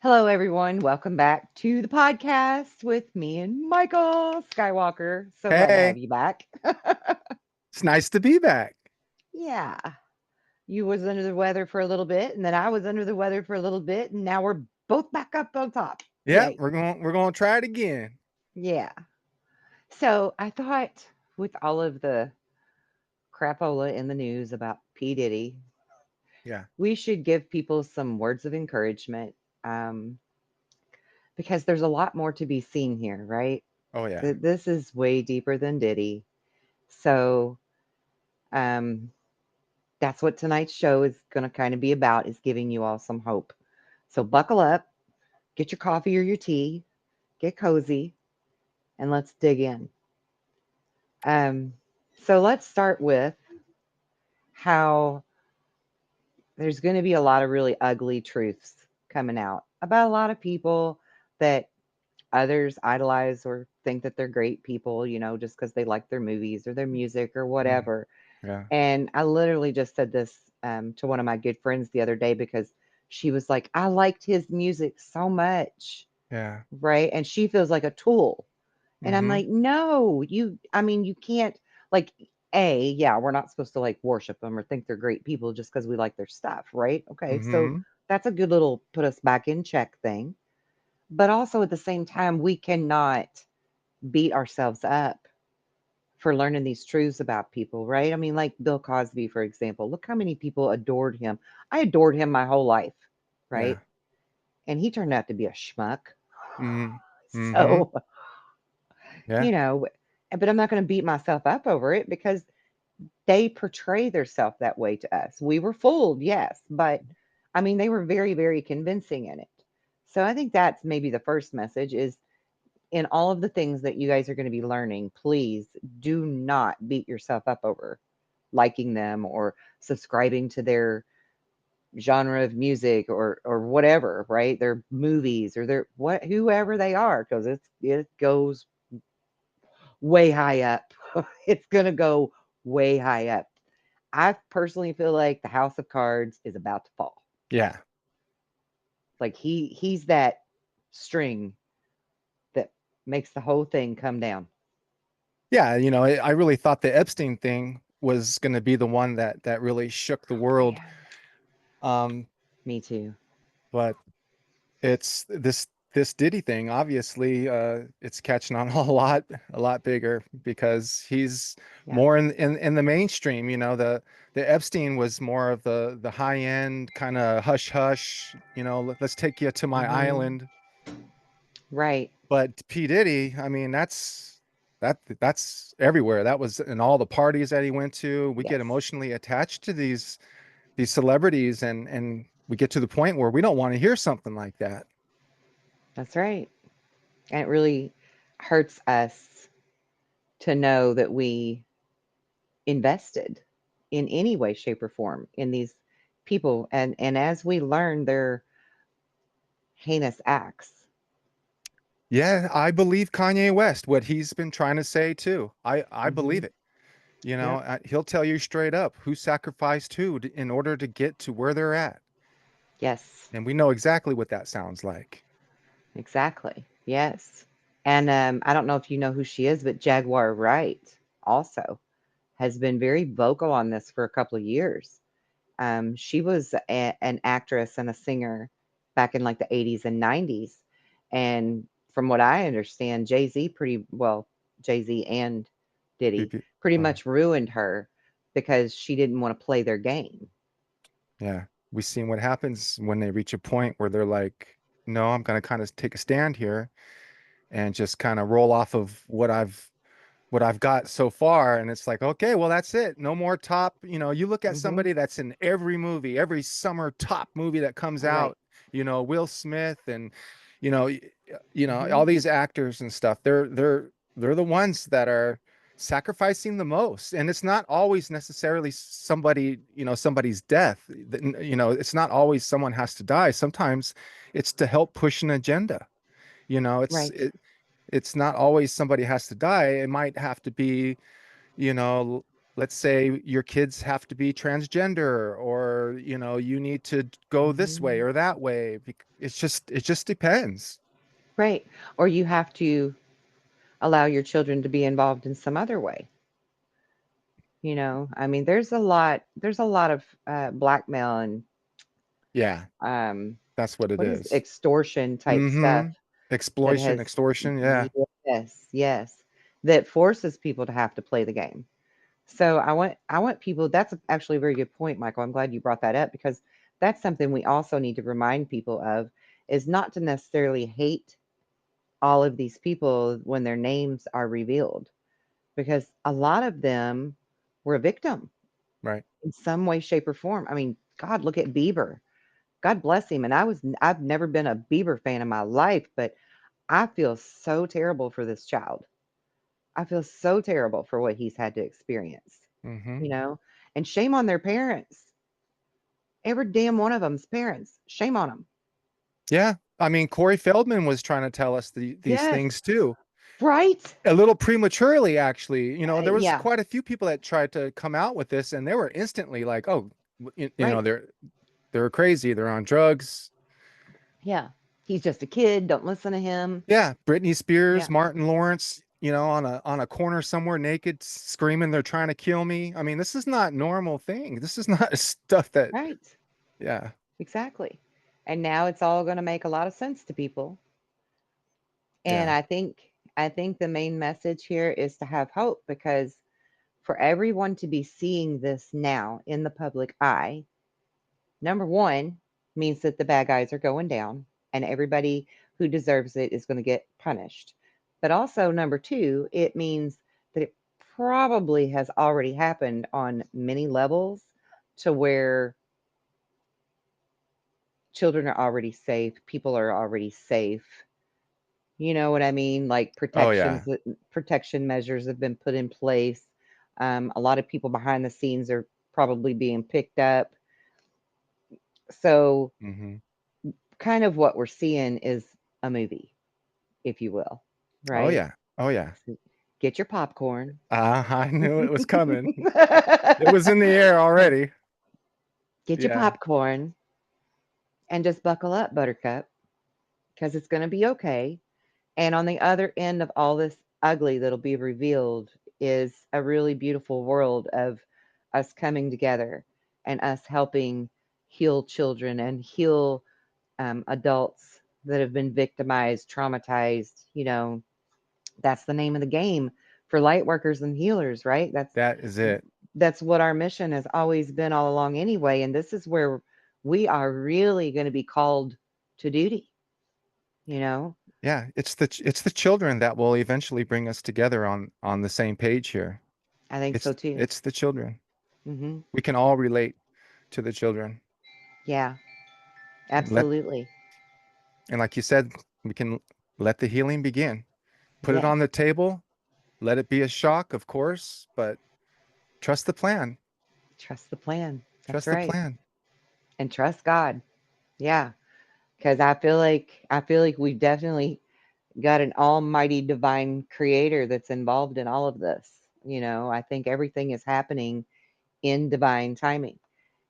Hello, everyone. Welcome back to the podcast with me and Michael Skywalker. So glad to have Hey, you back. it's nice to be back. Yeah, you was under the weather for a little bit, and then I was under the weather for a little bit, and now we're both back up on top. Yep, Yay! we're going to try it again. Yeah. So I thought, with all of the crapola in the news about P Diddy, Yeah. we should give people some words of encouragement, um, because there's a lot more to be seen here, right? Oh yeah. This is way deeper than Diddy. So um, that's what tonight's show is going to kind of be about, is giving you all some hope. So buckle up, get your coffee or your tea, get cozy, and let's dig in. Um, so let's start with how there's going to be a lot of really ugly truths coming out about a lot of people that others idolize or think that they're great people, just because they like their movies or their music or Mm, whatever. yeah. And I literally just said this to one of my good friends the other day because she was like, I liked his music so much. Yeah. Right. And she feels like a tool. And I'm Mm-hmm. like, no, I mean, you can't, like, yeah, we're not supposed to like worship them or think they're great people just because we like their stuff. Right. Okay. So Mm-hmm. that's a good little put us back in check thing. But also at the same time, we cannot beat ourselves up for learning these truths about people, right? I mean, like Bill Cosby, for example. Look how many people adored him. I adored him my whole life, right? Yeah. And he turned out to be a schmuck. Mm-hmm. Mm-hmm. So, Yeah. you know, but I'm not going to beat myself up over it because they portray themselves that way to us. We were fooled, yes, but I mean, they were very, very convincing in it. So I think that's maybe the first message is in all of the things that you guys are going to be learning, please do not beat yourself up over liking them or subscribing to their genre of music or whatever, right? Their movies or their what whoever they are, because it goes way high up. It's gonna go way high up. I personally feel like the House of Cards is about to fall. Yeah. Like he's that string that makes the whole thing come down. Yeah. I really thought the Epstein thing was going to be the one that really shook the world. Man, Um, me too. but it's this Diddy thing. Obviously, it's catching on a lot bigger because he's Yeah. more in the mainstream. The Epstein was more of the high end kind of hush hush. Let's take you to my Hmm. island. Right. But P Diddy, I mean, that's everywhere. That was in all the parties that he went to. We get Yes. emotionally attached to these celebrities, and we get to the point where we don't want to hear something like that. That's right. And it really hurts us to know that we invested in any way, shape, or form in these people. And as we learn their heinous acts. Yeah, I believe Kanye West, what he's been trying to say too. I believe Hmm. it. Yep. He'll tell you straight up who sacrificed who in order to get to where they're at. Yes. And we know exactly what that sounds like. Exactly. Yes. And I don't know if you know who she is, but Jaguar Wright also has been very vocal on this for a couple of years. She was an actress and a singer back in like the 80s and 90s. And from what I understand, Jay Z and Diddy PP pretty Oh, much ruined her because she didn't want to play their game. yeah. We've seen what happens when they reach a point where they're like, no, I'm going to kind of take a stand here and just kind of roll off of what I've got so far. And it's like, okay, well, that's it. No more top. You look at Hmm. somebody that's in every movie, every summer top movie that comes Right. out, Will Smith and, you know, y- Hmm. all these actors and stuff. They're the ones that are sacrificing the most. And it's not always necessarily somebody's death. It's not always someone has to die. Sometimes it's to help push an agenda. You know, it's Right. it, it's not always somebody has to die. It might have to be, you know, let's say your kids have to be transgender, or you need to go this way Mhm. or that way. It just depends. Right. Or you have to allow your children to be involved in some other way. I mean, there's a lot of blackmail and Yeah, um, that's what it what is is. extortion type stuff Mm-hmm. that Exploitation, has, extortion. Yeah. yes, yes, that forces people to have to play the game. So I want people. That's actually a very good point, Michael. I'm glad you brought that up because that's something we also need to remind people of is not to necessarily hate all of these people when their names are revealed because a lot of them were a victim Right. in some way, shape, or form. I mean, God, look at Bieber. God bless him. And I've never been a Bieber fan in my life, but I feel so terrible for this child. I feel so terrible for what he's had to experience, Mm-hmm. you know? And shame on their parents. Every damn one of them's parents. Shame on them. Yeah. I mean, Corey Feldman was trying to tell us these Yes. things too. Right? A little prematurely, actually. There was Yeah. quite a few people that tried to come out with this, and they were instantly like, "Oh, Right. they're crazy. They're on drugs." Yeah. He's just a kid. Don't listen to him. Yeah, Britney Spears, Yeah. Martin Lawrence, on a corner somewhere naked, screaming, "They're trying to kill me." I mean, this is not normal thing. This is not stuff that. Right. Yeah, Exactly. And now it's all going to make a lot of sense to people. And yeah, I think the main message here is to have hope because for everyone to be seeing this now in the public eye, number one means that the bad guys are going down and everybody who deserves it is going to get punished. But also, number two, it means that it probably has already happened on many levels to where children are already safe, people are already safe. You know what I mean? Like oh yeah. protection measures have been put in place. A lot of people behind the scenes are probably being picked up. So, Hmm. kind of what we're seeing is a movie, if you will, Oh right? yeah, oh yeah. So get your popcorn. I knew it was coming. It was in the air already. Get your Yeah, popcorn and just buckle up, Buttercup, because it's going to be okay. And on the other end of all this ugly that'll be revealed is a really beautiful world of us coming together and us helping heal children and heal adults that have been victimized, traumatized. That's the name of the game for light workers and healers, right? That's that is it. that's what our mission has always been all along anyway. And this is where we are really going to be called to duty, you know? Yeah, it's the children that will eventually bring us together on the same page here. I think It's so too. it's the children. Hmm. We can all relate to the children. Yeah, And let absolutely. and like you said, we can let the healing begin. Put it Yes. on the table, let it be a shock, of course, but trust the plan. Trust the plan. That's Trust the right. plan. And trust God. Yeah. Because I feel like we've definitely got an almighty divine creator that's involved in all of this. I think everything is happening in divine timing.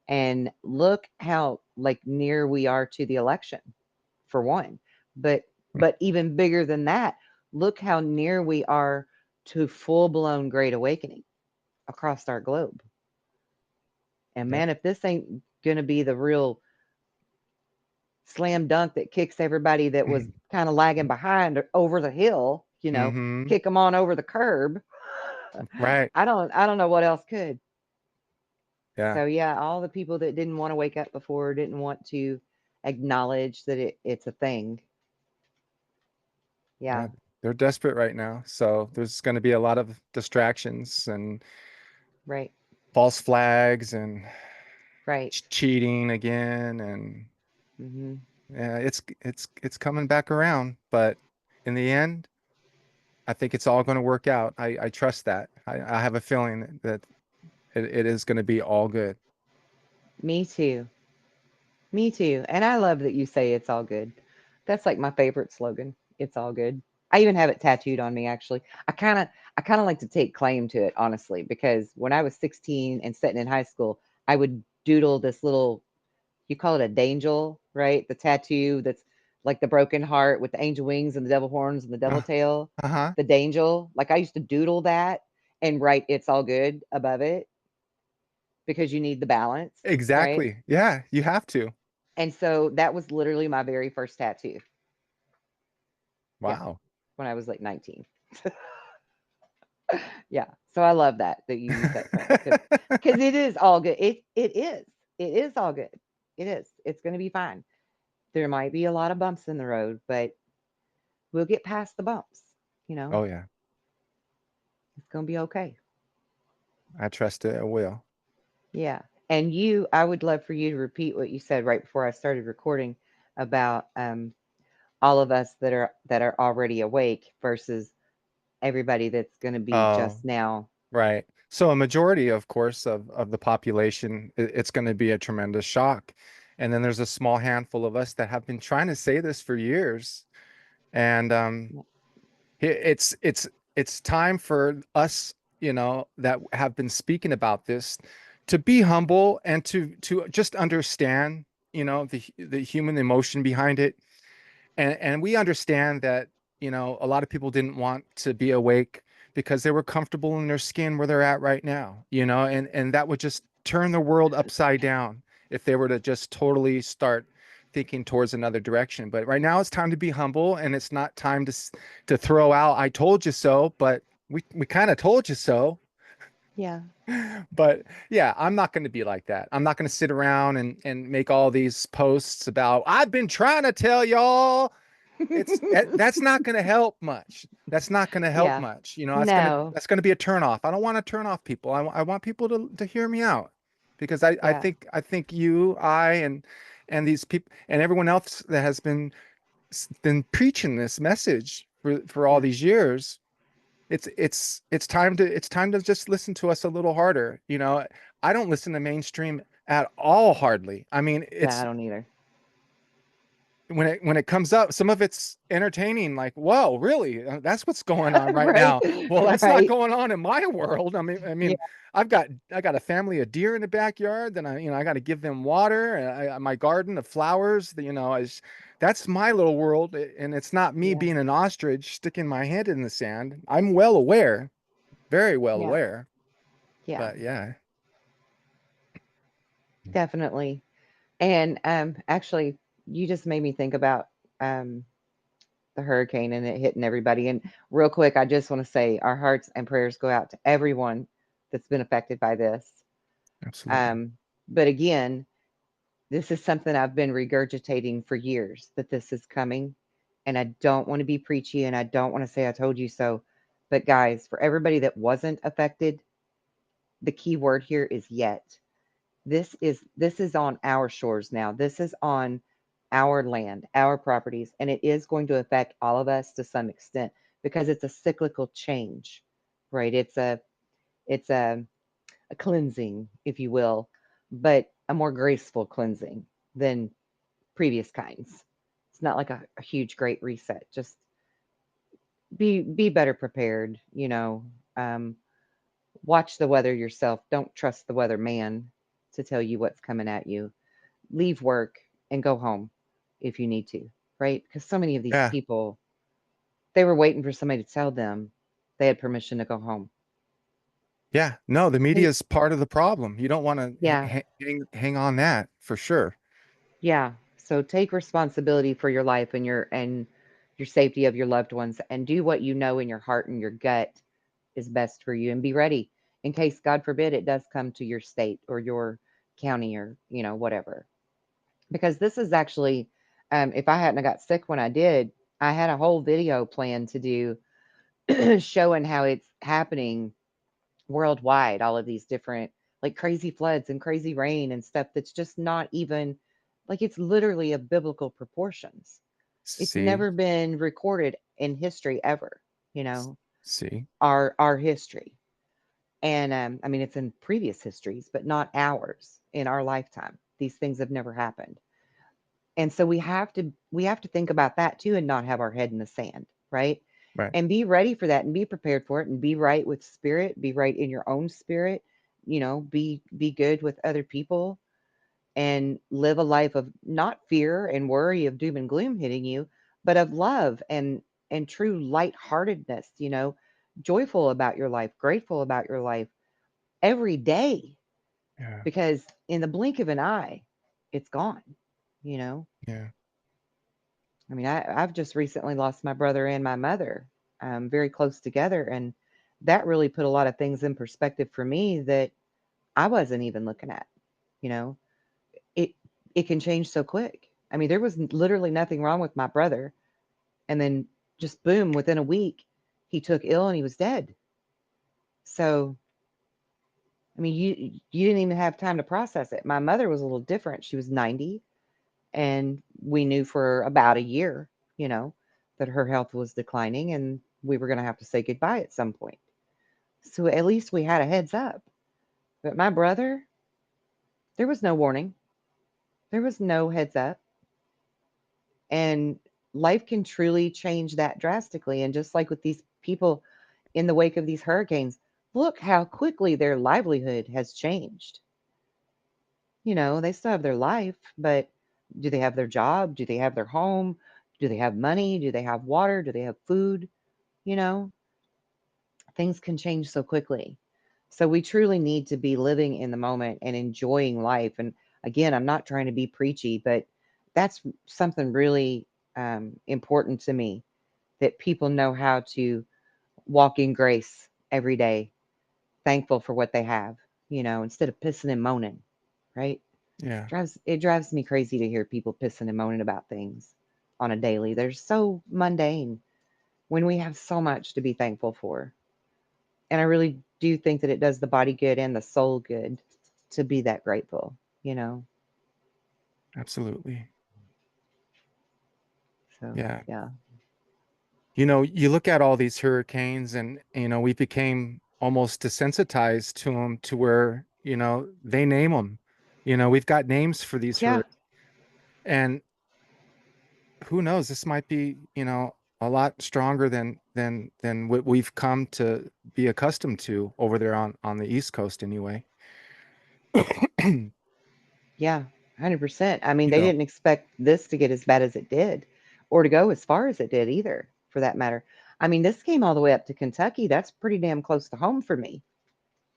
And look how like near we are to the election, for one. But even bigger than that, look how near we are to full-blown great awakening across our globe. And Yep. man, if this ain't gonna be the real slam dunk that kicks everybody that was kind of lagging behind over the hill, Mm-hmm. kick them on over the curb. Right. I don't know what else could. Yeah. So yeah, all the people that didn't want to wake up before, didn't want to acknowledge that it's a thing. Yeah. Yeah, They're desperate right now. So there's going to be a lot of distractions and right, false flags and right. cheating again, and Hmm. yeah, it's coming back around, but in the end, I think it's all going to work out. I trust that. I have a feeling that it is going to be all good. Me too. Me too. And I love that you say it's all good. That's like my favorite slogan. It's all good. I even have it tattooed on me actually. I kind of I kind of like to take claim to it, honestly, because when I was 16 and sitting in high school, I would doodle this little, you call it a dangel, right? The tattoo that's like the broken heart with the angel wings and the devil horns and the devil Uh, tail, uh-huh. the dangel. Like I used to doodle that and write "It's all good" above it because you need the balance, right? Exactly. Yeah, you have to. And so that was literally my very first tattoo. Yeah, Wow. when I was like 19. Yeah, so I love that you use that term because it is all good. It is all good. It is. It's going to be fine. There might be a lot of bumps in the road, but we'll get past the bumps. You know, Oh yeah, it's going to be okay. I trust it will. Yeah. And I would love for you to repeat what you said right before I started recording about all of us that are already awake versus everybody that's going to be Oh, just now. right. So a majority, of course, of the population, it's going to be a tremendous shock. And then there's a small handful of us that have been trying to say this for years. And it's time for us, that have been speaking about this to be humble and to just understand, the human emotion behind it. And we understand that, a lot of people didn't want to be awake because they were comfortable in their skin where they're at right now, and that would just turn the world upside down if they were to just totally start thinking towards another direction. But right now it's time to be humble, and it's not time to throw out "I told you so," but we kind of told you so. Yeah. But yeah, I'm not going to be like that. I'm not going to sit around and make all these posts about "I've been trying to tell y'all." That's not going to help much. That's not going to help Yeah. much. No. That's going to be a turn off. I don't want to turn off people. I want people to hear me out, because Yeah. I think you, and these people and everyone else that has been preaching this message for all Yeah. these years. It's time to just listen to us a little harder. I don't listen to mainstream at all, hardly. I mean, Yeah, I it's don't either. when it comes up, some of it's entertaining, like, whoa, really? That's what's going on right Right. now. Well, that's not Right. going on in my world. I Yeah. mean, I got a family of deer in the backyard. Then I got to give them water. And my garden of flowers. Is that's my little world, and it's not me Yeah. being an ostrich sticking my head in the sand. I'm well aware, very well Yeah. aware. Yeah. But yeah, Definitely. And actually you just made me think about um the hurricane and it hitting everybody. And real quick, I just want to say our hearts and prayers go out to everyone that's been affected by this. absolutely. Um, but again, this is something I've been regurgitating for years that this is coming. And I don't want to be preachy and I don't want to say I told you so. But guys, for everybody that wasn't affected, the key word here is yet. This is on our shores now. This is on our land, our properties, and it is going to affect all of us to some extent because it's a cyclical change, right? It's a cleansing, if you will, but a more graceful cleansing than previous kinds. It's not like a huge great reset. Just be better prepared, Um, watch the weather yourself. Don't trust the weather man to tell you what's coming at you. Leave work and go home if you need to, right? Because so many of these Yeah. people, they were waiting for somebody to tell them they had permission to go home. Yeah, no, the media Take, is part of the problem. You don't want to yeah, hang on that, for sure. yeah. So take responsibility for your life and your safety of your loved ones and do what you know in your heart and your gut is best for you and be ready in case God forbid it does come to your state or your county or whatever. Because this is actually if I hadn't got sick when I did, I had a whole video planned to do showing how it's happening worldwide, all of these different like crazy floods and crazy rain and stuff that's just not even like it's literally of biblical proportions. It's See, never been recorded in history ever, you S- know, see. our history. And I mean it's in previous histories, but not ours in our lifetime. These things have never happened. And so we have to think about that too and not have our head in the sand, right? Right. and be ready for that and be prepared for it and be right with spirit, be right in your own spirit, be good with other people and live a life of not fear and worry of doom and gloom hitting you, but of love and true lightheartedness, joyful about your life, grateful about your life every day, Yeah. because in the blink of an eye, it's gone, you know. Yeah. I mean, I've just recently lost my brother and my mother, very close together, and that really put a lot of things in perspective for me that I wasn't even looking at. You know, it it can change so quick. I mean, there was literally nothing wrong with my brother, and then just boom, within a week, he took ill and he was dead. So, I mean, you didn't even have time to process it. My mother was a little different. She was 90, and we knew for about a year, you know, that her health was declining and we were going to have to say goodbye at some point. So at least we had a heads up. But my brother, there was no warning. There was no heads up. And life can truly change that drastically. And just like with these people in the wake of these hurricanes, look how quickly their livelihood has changed. They still have their life, but do they have their job? Do they have their home? Do they have money? Do they have water? Do they have food? You know, things can change so quickly. So we truly need to be living in the moment and enjoying life. And again, I'm not trying to be preachy, but that's something really important to me, that people know how to walk in grace every day, thankful for what they have, instead of pissing and moaning, right? Yeah. Drives me crazy to hear people pissing and moaning about things on a daily. They're so mundane when we have so much to be thankful for. And I really do think that it does the body good and the soul good to be that grateful. Absolutely. So, Yeah. yeah. You look at all these hurricanes and, we became almost desensitized to them to where, they name them. We've got names for these Yeah. and who knows, this might be, a lot stronger than what we've come to be accustomed to over there on the East Coast anyway. Yeah. 100%. I mean, You they know, didn't expect this to get as bad as it did, or to go as far as it did either, for that matter. I mean, this came all the way up to Kentucky. That's pretty damn close to home for me.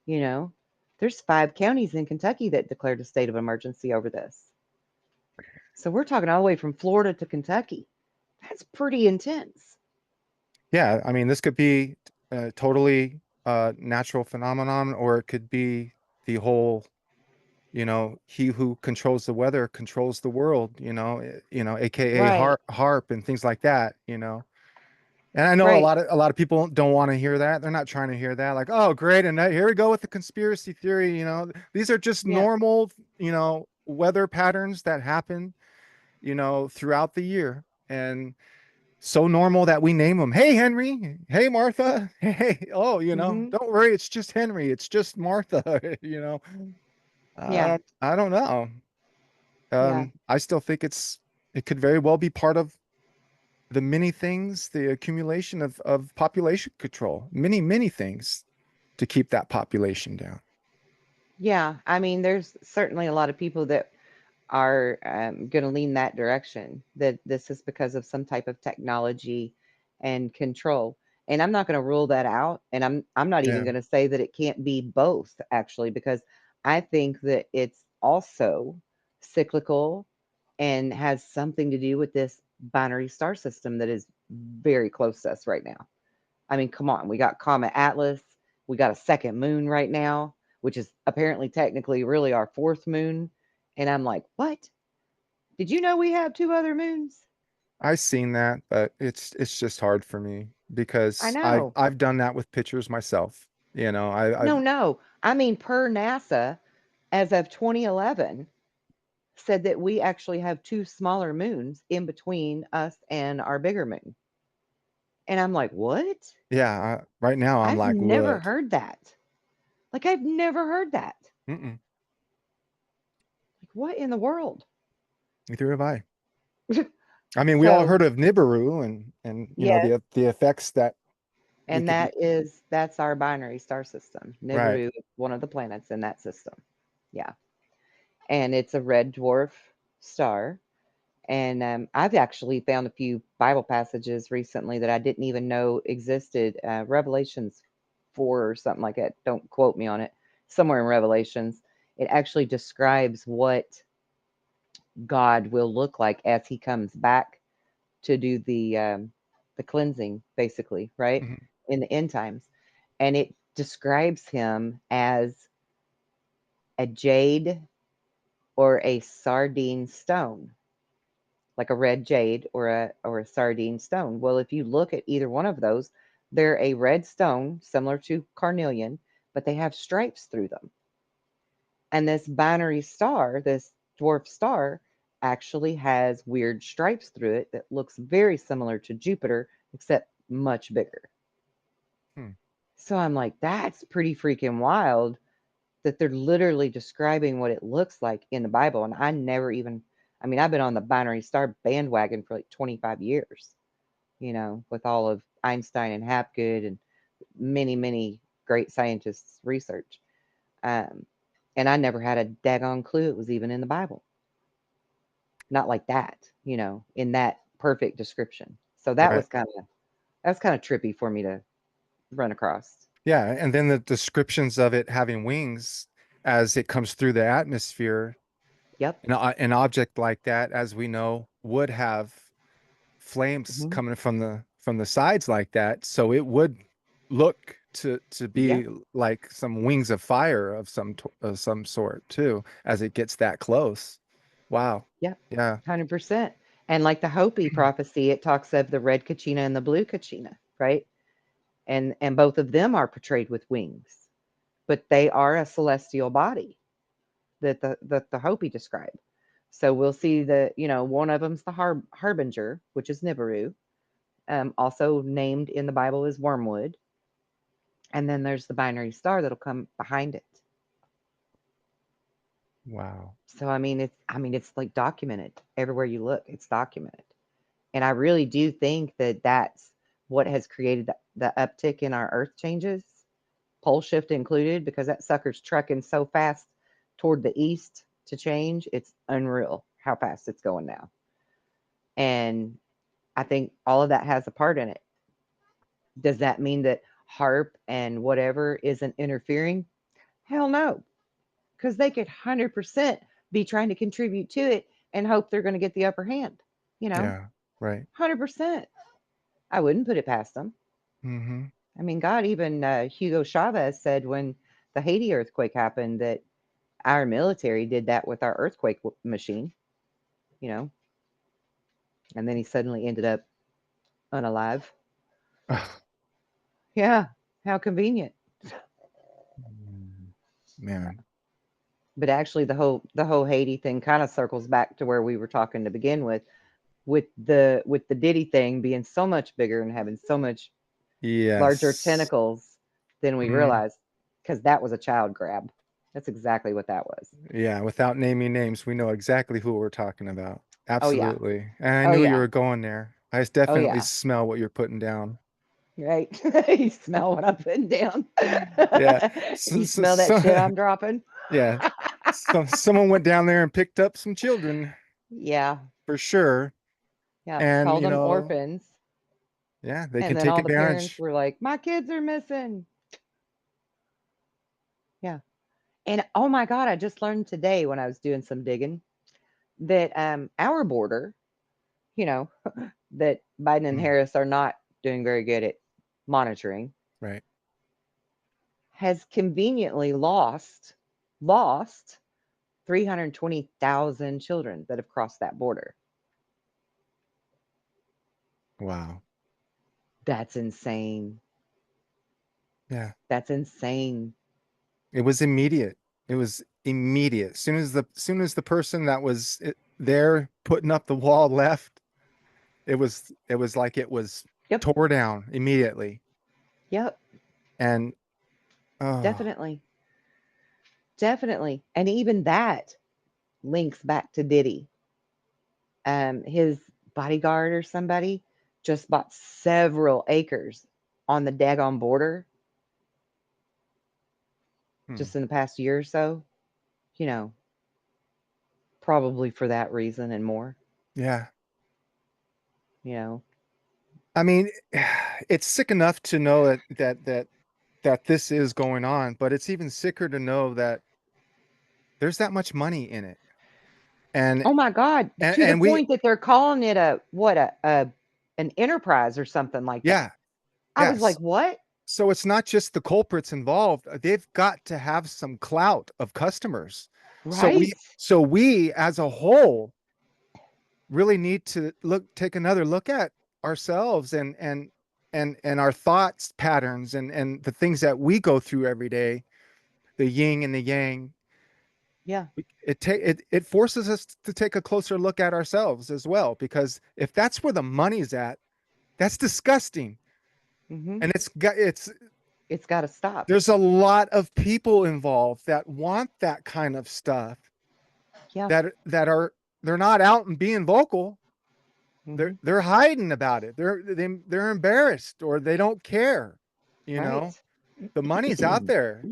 You know, there's 5 counties in Kentucky that declared a state of emergency over this. So we're talking all the way from Florida to Kentucky. That's pretty intense. yeah, I mean, this could be a totally natural phenomenon, or it could be the whole, he who controls the weather controls the world, AKA Right. harp and things like that. And I know a Right. lot of a lot of people don't want to hear that. They're not trying to hear that. Like, oh, great, and here we go with the conspiracy theory. These are just Yeah. normal, weather patterns that happen, throughout the year, and so normal that we name them. Hey, Henry. Hey, Martha. Hey, oh, Mhm. don't worry. It's just Henry. It's just Martha. Yeah. I don't know. Yeah. I still think it could very well be part of the many things, the accumulation of population control, many, many things to keep that population down. Yeah. I mean, there's certainly a lot of people that are going to lean that direction, that this is because of some type of technology and control. And I'm not going to rule that out, and I'm not even Yeah. going to say that it can't be both, actually, because I think that it's also cyclical and has something to do with this binary star system that is very close to us right now. I mean, come on, we got Comet Atlas, we got a second moon right now, which is apparently technically really our fourth moon. And I'm like, what? Did you know we have two other moons? I've seen that, but it's just hard for me I because I've know. I've done that with pictures myself. No, I've no. I mean, per NASA, as of 2011, said that we actually have two smaller moons in between us and our bigger moon. And I'm like, what? yeah, right now I'm I've like, never what? heard that. Like, I've never heard that. Mm-mm, Like, what in the world? neither have I. I mean, we all So heard of Nibiru and you know yes, the effects that we and could that's our binary star system. right. Nibiru is one of the planets in that system. Yeah, and it's a red dwarf star. And I've actually found a few Bible passages recently that I didn't even know existed. Revelations 4 or something like that. Don't quote me on it. Somewhere in Revelations, it actually describes what God will look like as He comes back to do the cleansing, basically, right, Mhm. in the end times, and it describes Him as a jade or a sardine stone, like a red jade or a sardine stone. Well, if you look at either one of those, they're a red stone similar to carnelian, but they have stripes through them. And this binary star, this dwarf star, actually has weird stripes through it that looks very similar to Jupiter, except much bigger. Hmm. So I'm like, that's pretty freaking wild that they're literally describing what it looks like in the Bible. And I never even, I mean, I've been on the binary star bandwagon for like 25 years, with all of Einstein and Hapgood and many, many great scientists' research. Um, and I never had a daggone clue it was even in the Bible. Not like that, in that perfect description. So Right. that's kind of trippy for me to run across. Yeah, and then the descriptions of it having wings as it comes through the atmosphere, Yep. an object like that, as we know, would have flames Hmm. coming from the sides like that, so it would look to Yeah. be like some wings of fire of some sort too, as it gets that close. Wow. Yep. Yeah. 100%. And like the Hopi prophecy, it talks of the red kachina and the blue kachina, right? And both of them are portrayed with wings, but they are a celestial body that the Hopi describe. So we'll see one of them's the harbinger, which is Nibiru, also named in the Bible as wormwood, and then there's the binary star that'll come behind it. Wow. So I mean it's like documented everywhere you look. It's documented, and I really do think that that's what has created the uptick in our Earth changes, pole shift included, because that sucker's trucking so fast toward the east to change. It's unreal how fast it's going now. And I think all of that has a part in it. Does that mean that HARP and whatever isn't interfering? Hell no, because they could 100% be trying to contribute to it and hope they're going to get the upper hand. You know, Yeah. Right. 100%. I wouldn't put it past them. Mm-hmm. I mean, God, even Hugo Chavez said when the Haiti earthquake happened that our military did that with our earthquake machine, you know, and then he suddenly ended up unalive. Yeah, how convenient. Man. But actually, the whole Haiti thing kind of circles back to where we were talking to begin with the Diddy thing being so much bigger and having so much larger Yes. tentacles than we Mhm. realized, because that was a child grab. That's exactly what that was. Yeah, without naming names, we know exactly who we're talking about. Oh yeah. Absolutely. And I Oh knew you yeah. were going there. I Oh definitely yeah. smell what you're putting down. Right. You smell what I'm putting down. Yeah. You smell that shit I'm dropping. Yeah. Someone went down there and picked up some children Yeah. for sure. Yeah. And, Called you them know, orphans. yeah, they And can then take all the parents advantage. were like, my kids are missing. Yeah. And oh my God, I just learned today when I was doing some digging that our border, you know, that Biden and Mm, Harris are not doing very good at monitoring, right. has conveniently lost 320,000 children that have crossed that border. Wow. That's insane. Yeah. That's insane. It was immediate. It was immediate. Soon as the person that was there putting up the wall left, it was like it was Yep. tore down immediately. Yep. And oh, Definitely. Definitely. And even that links back to Diddy. His bodyguard or somebody just bought several acres on the daggone border Hmm. just in the past year or so, you know, probably for that reason and more, Yeah. you know. I mean, it's sick enough to know that this is going on, but it's even sicker to know that there's that much money in it. And Oh my God, and, to the and we point that they're calling it a what a an enterprise or something like that. yeah, I was like, yes. "What?" So it's not just the culprits involved. They've got to have some clout of customers. Right? So we as a whole really need to take another look at ourselves and our thoughts patterns and the things that we go through every day, the yin and the yang. Yeah. It forces us to take a closer look at ourselves as well, because if that's where the money's at, that's disgusting. Mhm. And it's It's got to stop. there's a lot of people involved that want that kind of stuff, Yeah. that are they're not out and being vocal. They're Mhm. they're hiding about it. They're embarrassed, or they don't care. You Right. know, the money's out there.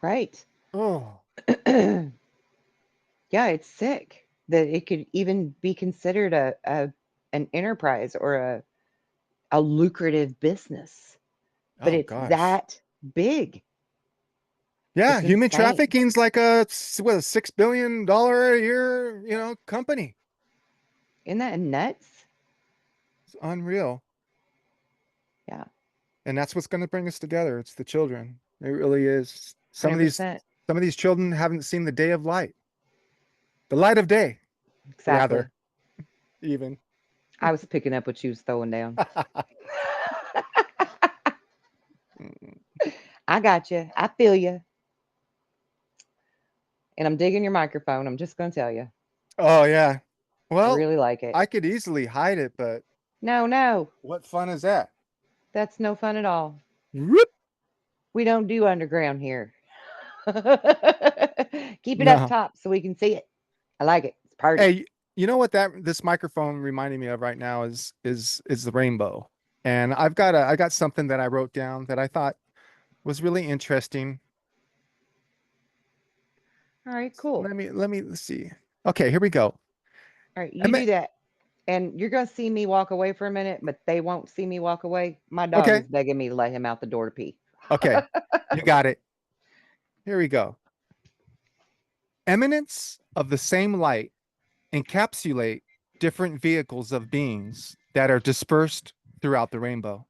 Right. Oh, Yeah, it's sick that it could even be considered a an enterprise or a lucrative business, but oh it's gosh. that big. Yeah, It's human insane. trafficking's like a $6 billion a year, company. Isn't that nuts? It's unreal. Yeah, And that's what's going to bring us together. It's the children. It really is. 100%. Some of these children haven't seen the day of light, the light of day, Exactly. rather, even. I was picking up what you was throwing down. I got you. I feel you. And I'm digging your microphone. I'm just going to tell you. Oh yeah. I Well, really like it. I could easily hide it, but No, no. what fun is that? That's no fun at all. Whoop. We don't do underground here. Keep it up No. top so we can see it. I like it. It's party. Hey, you know what that this microphone reminding me of right now is the rainbow. And I got something that I wrote down that I thought was really interesting. All right, cool. Let's see. Okay, here we go. All right, I you mean, do that. And you're going to see me walk away for a minute, but they won't see me walk away. My dog okay, is begging me to let him out the door to pee. okay. You got it. Here we go. Eminence of the same light encapsulate different vehicles of beings that are dispersed throughout the rainbow.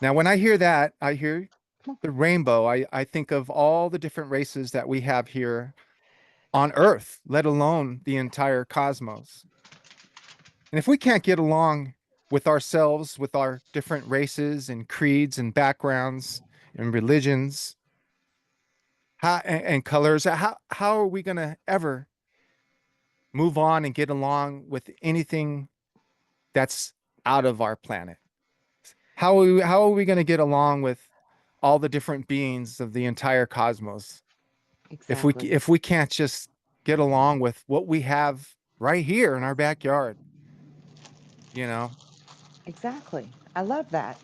Now, when I hear that, I hear Come the rainbow. I think of all the different races that we have here on Earth, let alone the entire cosmos. And if we can't get along with ourselves, with our different races and creeds and backgrounds and religions, and colors, how are we going to ever move on and get along with anything that's out of our planet? How are we going to get along with all the different beings of the entire cosmos on. Exactly. if we can't just get along with what we have right here in our backyard, you know? Exactly. I love that.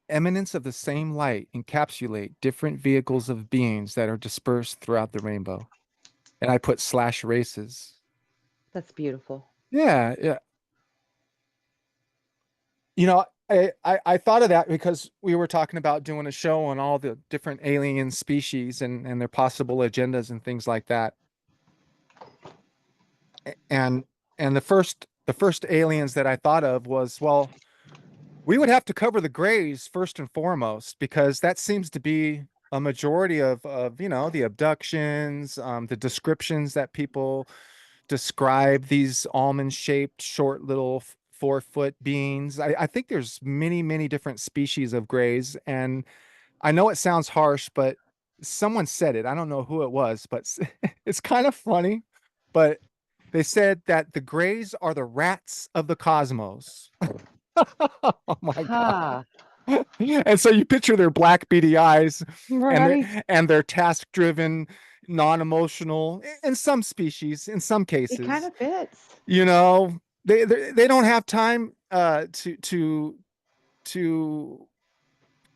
Eminence of the same light encapsulate different vehicles of beings that are dispersed throughout the rainbow. And I put slash races. That's beautiful. Yeah, yeah. I thought of that because we were talking about doing a show on all the different alien species and their possible agendas and things like that. And the first aliens that I thought of was, well, we would have to cover the grays first and foremost, because that seems to be a majority of the abductions, the descriptions that people describe these almond-shaped, short little 4 foot beings. I think there's many different species of grays, and I know it sounds harsh, but someone said it. I don't know who it was, but it's kind of funny. But they said that the grays are the rats of the cosmos. Oh my God. Ha. And so you picture their black beady eyes and Right. their task driven, non-emotional in some species, in some It kind cases. of fits. You know, they don't have time to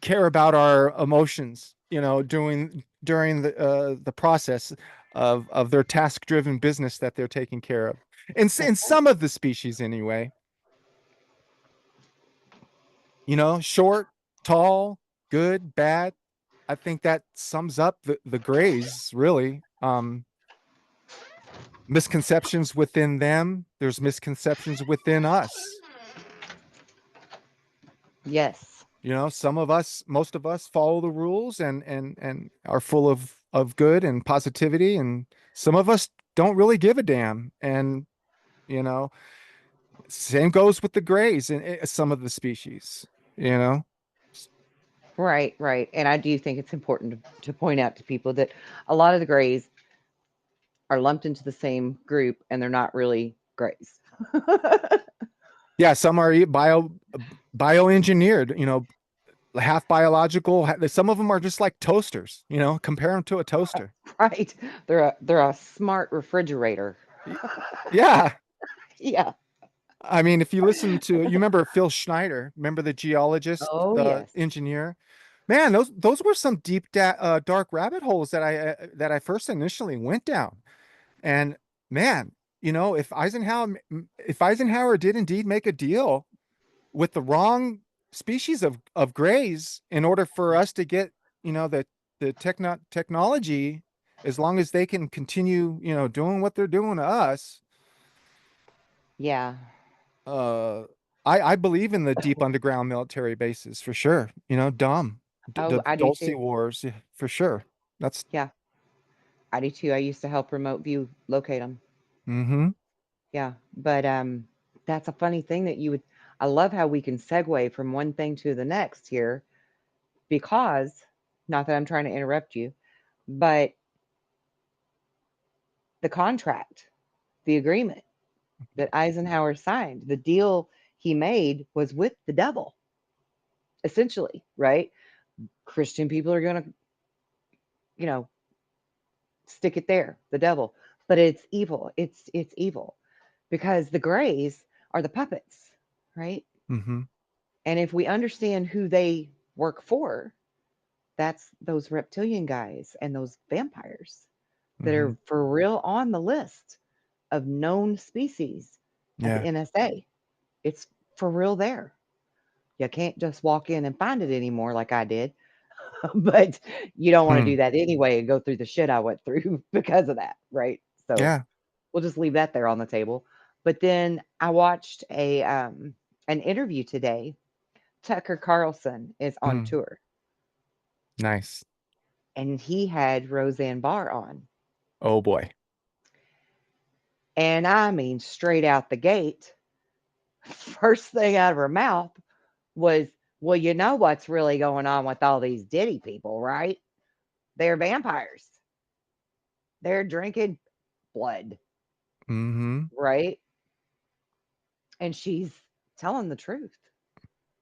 care about our emotions, doing during the process of their task-driven business that they're taking care of. In That's right. some of the species anyway, short, tall, good, bad. I think that sums up the grays, really. Misconceptions within them, there's misconceptions within us. Yes. Some of us, most of us follow the rules and are full of good and positivity, and some of us don't really give a damn. And you know, same goes with the grays and some of the species, you know. Right, right. And I do think it's important to point out to people that a lot of the grays are lumped into the same group and they're not really grays. Yeah, some are bioengineered, half biological. Some of them are just like toasters, compare them to a toaster. Right. They're a smart refrigerator. Y- Yeah. Yeah. I mean, if you listen to, you remember Phil Schneider, remember the geologist, Oh, the yes. engineer? Man, those were some deep, dark rabbit holes that I first initially went down. And man, if Eisenhower did indeed make a deal with the wrong species of grays in order for us to get, the technology, as long as they can continue, doing what they're doing to us. Yeah. uh I believe in the deep underground military bases for sure. Dumb. Oh, The I do Dulce too. Wars, yeah, for sure. That's Yeah. I do too. I used to help remote view locate them. mm-hmm. Yeah. But that's a funny thing that you would I love how we can segue from one thing to the next here because not that I'm trying to interrupt you, but the contract, the agreement that Eisenhower signed, the deal he made was with the devil, essentially, right? Christian people are going to, you know, stick it there, the devil. But it's evil. It's evil because the grays are the puppets, right? Mm-hmm. And if we understand who they work for, that's those reptilian guys and those vampires that Mm-hmm. are for real on the list of known species at the Yeah. NSA. It's for real there. You can't just walk in and find it anymore like I did, but you don't want to Hmm. do that anyway and go through the shit I went through because of that, right? So Yeah. we'll just leave that there on the table. But then I watched a an interview today. Tucker Carlson is on Mm. tour, Nice. and he had Roseanne Barr on, Oh boy. and I mean straight out the gate, first thing out of her mouth was, "Well, you know what's really going on with all these Diddy people, right? They're vampires. They're drinking blood, Mm-hmm. right?" And she's telling the truth.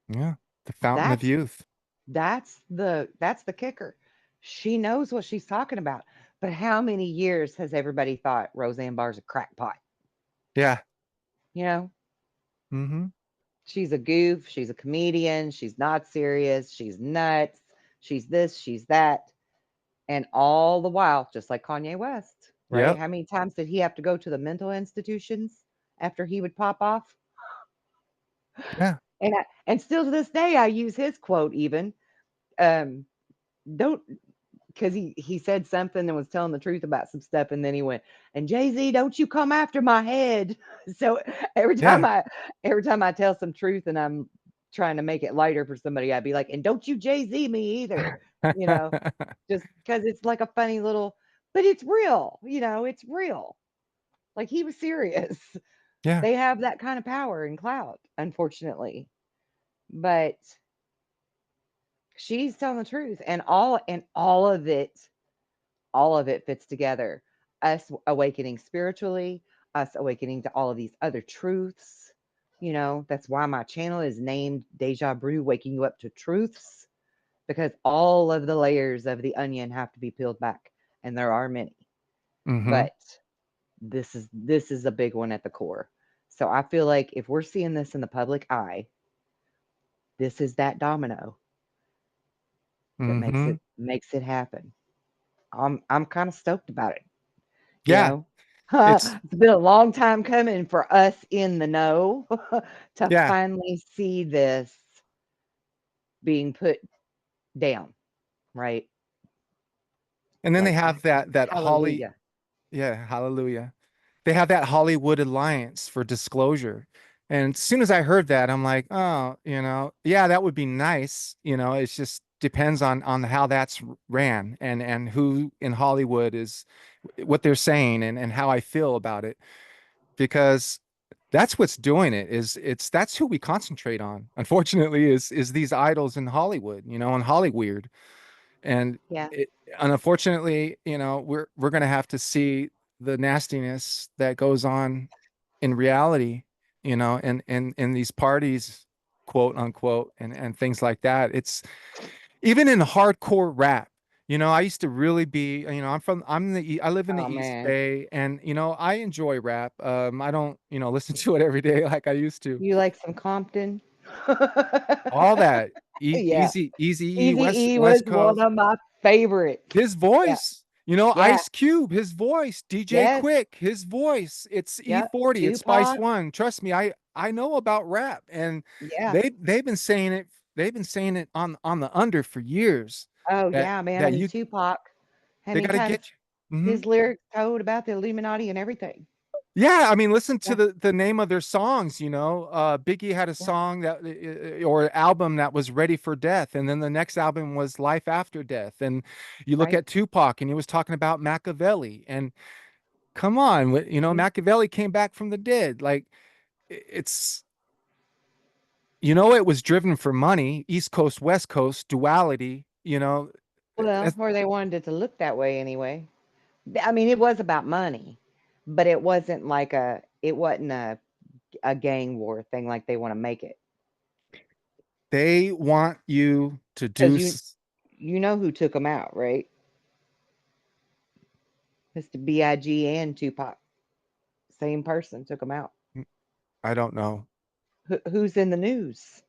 Yeah. The fountain of That's youth. that's the kicker. She knows what she's talking about. But how many years has everybody thought Roseanne Barr's a crackpot? Yeah. You know, Mm-hmm. she's a goof, she's a comedian, she's not serious, she's nuts, she's this, she's that. And all the while, just like Kanye West, right? Yep. How many times did he have to go to the mental institutions after he would pop off? Yeah. And still to this day, I use his quote even. Um, don't because he said something and was telling the truth about some stuff, and then he went, "And Jay-Z, don't you come after my head." So every time Yeah. I every time I tell some truth and I'm trying to make it lighter for somebody, I'd be like, "And don't you Jay-Z me either," you know, just because it's like a funny little, but it's real, it's real. Like he was serious. Yeah. They have that kind of power and clout, unfortunately. But she's telling the truth, and all of it fits together. Us awakening spiritually, us awakening to all of these other truths. That's why my channel is named Deja Brew, waking you up to truths, because all of the layers of the onion have to be peeled back, and there are many. Mm-hmm. but this is a big one at the core. So I feel like if we're seeing this in the public eye, this is that domino that Mm-hmm. makes it happen. I'm kind of stoked about it, you Yeah. know. It's It's been a long time coming for us in the know to yeah. finally see this being put down, right? And then they Like have that Holly, hallelujah. yeah, hallelujah. They have that Hollywood alliance for disclosure. And as soon as I heard that, I'm like, oh, yeah, that would be nice. It just depends on how that's ran and who in Hollywood is what they're saying and how I feel about it. Because that's what's doing it is that's who we concentrate on, unfortunately, is these idols in Hollywood, and Hollyweird. And Yeah. it, and unfortunately, we're gonna have to see the nastiness that goes on in reality, in these parties, quote unquote, and things like that. It's even in hardcore rap. I used to really be, I live in the Oh East man. Bay, and I enjoy rap. I don't, listen to it every day like I used to. You like some Compton? All that Yeah. easy E, Easy E was West one Coast. of my favorites. His Yeah. voice, Yeah. Ice Cube, his voice, DJ Yes. Quick, his voice. It's Yep. E40, it's Spice Tupac. One. Trust me, I know about rap, and Yeah. they've been saying it. They've been saying it on the under for years. Oh That yeah, man. I that mean you Tupac. How they many got to times get you. his lyrics told about the Illuminati and everything. Yeah, I mean, listen to Yeah. the name of their songs. Biggie had a Yeah. song that or album that was Ready for Death, and then the next album was Life After Death. And you look Right. at Tupac, and he was talking about Machiavelli. And come on, Mhm. Machiavelli came back from the dead. Like it's it was driven for money, East Coast, West Coast, duality. Well, That's- or they wanted it to look that way anyway. I mean, it was about money, but it wasn't a gang war thing like they want to make it. they want you to do. Because you know who took them out, right? Mr. Big and Tupac, same person took them out. I don't know. Who's in the news?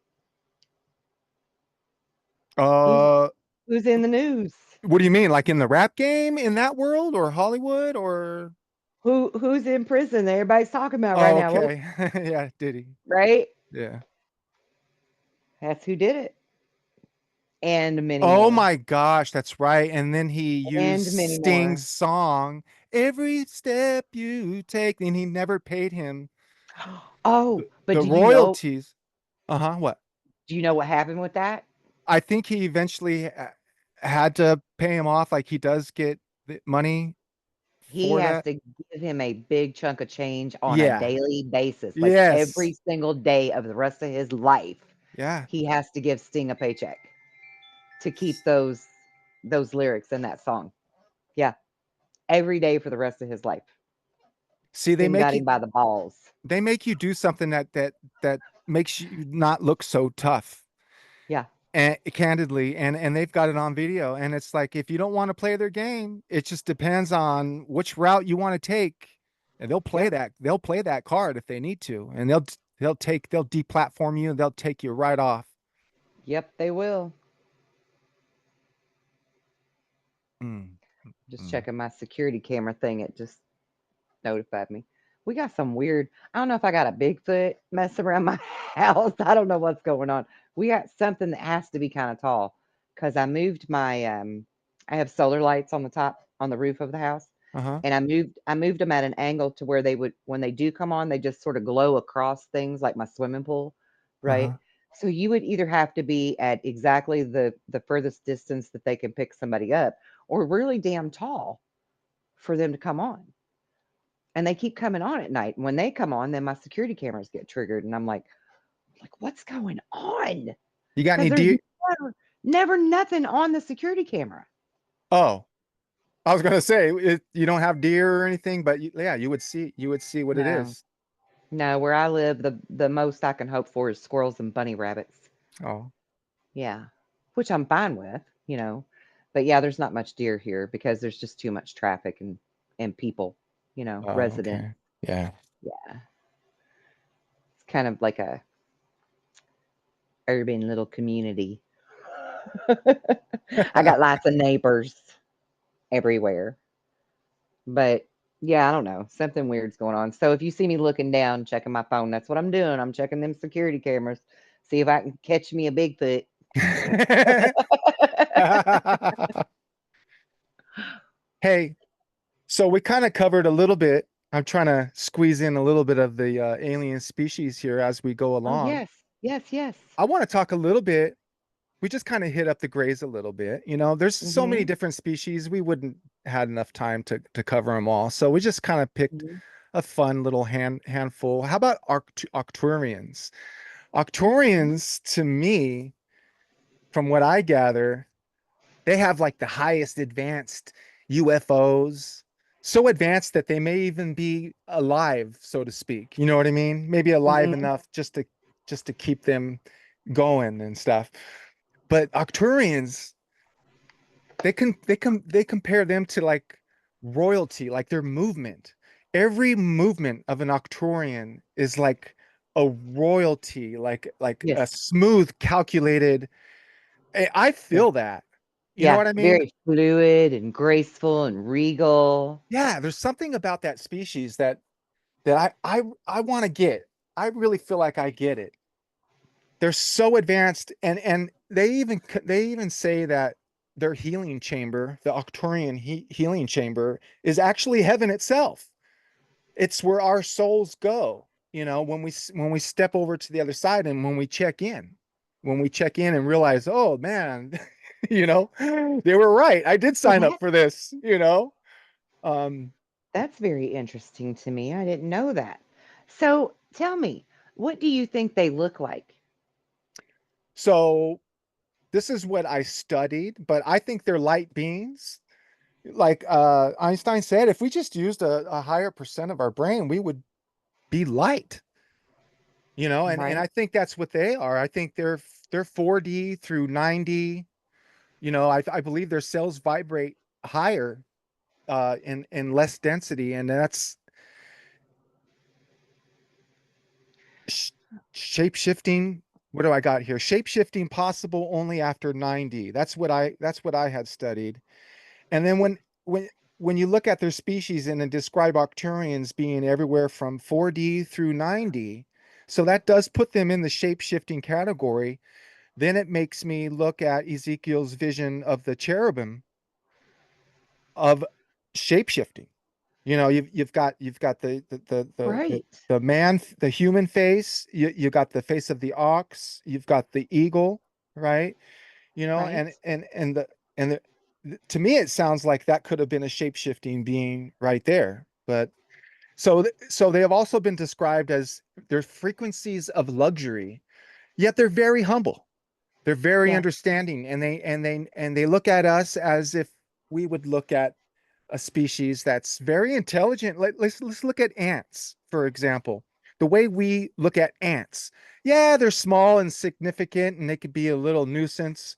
Who's Uh, who's in the news? what do you mean? Like in the rap game, in that world, or Hollywood, or? Who's in prison that everybody's talking about right Oh, now? Well, okay. Yeah, Diddy. right? Yeah. That's who did it, and many Oh more, my gosh, that's right. And then he used and many more. Sting's song, Every Step You Take, and he never paid him Oh, but the do you know? royalties. Uh-huh. What? Do you know what happened with that? I think he eventually had to pay him off. Like he does get the money He for has that. to give him a big chunk of change on a Yeah. daily basis, like every Yes. single day of the rest of his life. Yeah. He has to give Sting a paycheck to keep those lyrics in that song. Yeah, every day for the rest of his life. See, Sting got him by the balls. they make you do something that makes you not look so tough. Yeah, And candidly, and they've got it on video, and it's like if you don't want to play their game, it just depends on which route you want to take, and yep, they'll play that card if they need to, and they'll deplatform you, and they'll take you right off. yep, they will. Mm, Just mm. checking my security camera thing. It just notified me. We got some weird. I don't know if I got a Bigfoot messing around my house. I don't know what's going on. We got something that has to be kind of tall because I moved my. I have solar lights on the top on the roof of the house, Uh-huh. and I moved them at an angle to where they would when they do come on, they just sort of glow across things like my swimming pool, right? Uh-huh. So you would either have to be at exactly the furthest distance that they can pick somebody up, or really damn tall for them to come on. And they keep coming on at night. And when they come on, then my security cameras get triggered, and I'm like, what's going on? You got Because any there's deer? never nothing on the security camera. Oh, I was gonna say you don't have deer or anything, but yeah, you would see what it No, is. no, where I live, the most I can hope for is squirrels and bunny rabbits. Oh, Yeah, which I'm fine with. But yeah, there's not much deer here because there's just too much traffic, and and people, Oh, residents. okay. Yeah. Yeah, it's kind of like a urban little community. I got lots of neighbors everywhere. But yeah, I don't know. Something weird's going on. So if you see me looking down, checking my phone, that's what I'm doing. I'm checking them security cameras, see if I can catch me a Bigfoot. Hey, so we kind of covered a little bit. I'm trying to squeeze in a little bit of the alien species here as we go Oh, along. yes. Yes, yes. I want to talk a little bit. We just kind of hit up the grays a little bit. There's so many Mhm. different species. We wouldn't had enough time to cover them all. So we just kind of picked Mhm. a fun little handful. How about Arcturians? Okay. Arcturians, to me, from what I gather, they have like the highest advanced UFOs, so advanced that they may even be alive, so to speak. You know what I mean? Maybe alive Mhm. enough just to keep them going and stuff. But Arcturians, they compare them to like royalty, like their movement. Every movement of an Arcturian is like a royalty, like a Yes. smooth, calculated. I Yeah. feel that. You know Yeah. what I mean? Very fluid and graceful and regal. Yeah, there's something about that species that I want to get. I really feel like I get it. They're so advanced, and they even say that their healing chamber, the Arcturian healing chamber, is actually heaven itself. It's where our souls go, when we step over to the other side and when we check in and realize, oh man, they were right. I did Well, sign up for this. Um, that's very interesting to me. I didn't know that. So tell me, what do you think they look like? so this is what I studied, but I think they're light beings. Like Einstein said, if we just used a higher percent of our brain, we would be light, and Right. I think that's what they are. I think they're 4D through 9D. I believe their cells vibrate higher in less density, and that's sh shape shifting. What do I got here? Shape shifting possible only after 9D. That's what I had studied. And then when you look at their species and then describe Arcturians being everywhere from 4D through 9D, so that does put them in the shape-shifting category. Then it makes me look at Ezekiel's vision of the cherubim of shape-shifting. You've got the Right. the man, the human face, you got the face of the ox, you've got the eagle, right? Right. And to me it sounds like that could have been a shape-shifting being right there. But so they have also been described as their frequencies of luxury, yet they're very humble. They're very Yeah. understanding, and they look at us as if we would look at a species that's very intelligent. Let's look at ants, for example. The way we look at ants. Yeah, they're small and significant, and they could be a little nuisance.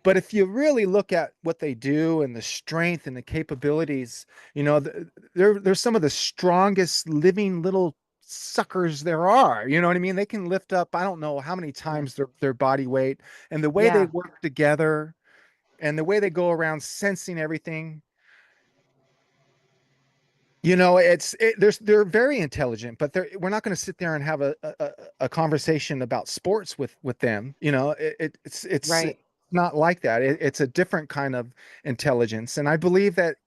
But if you really look at what they do and the strength and the capabilities, they're some of the strongest living little suckers there are. You know what I mean? They can lift up, I don't know how many Yeah. times their body weight, and the way they Yeah. work together and the way they go around sensing everything. They're very intelligent, but we're not going to sit there and have a conversation about sports with them. It's Right. not like that. It's a different kind of intelligence, and I believe that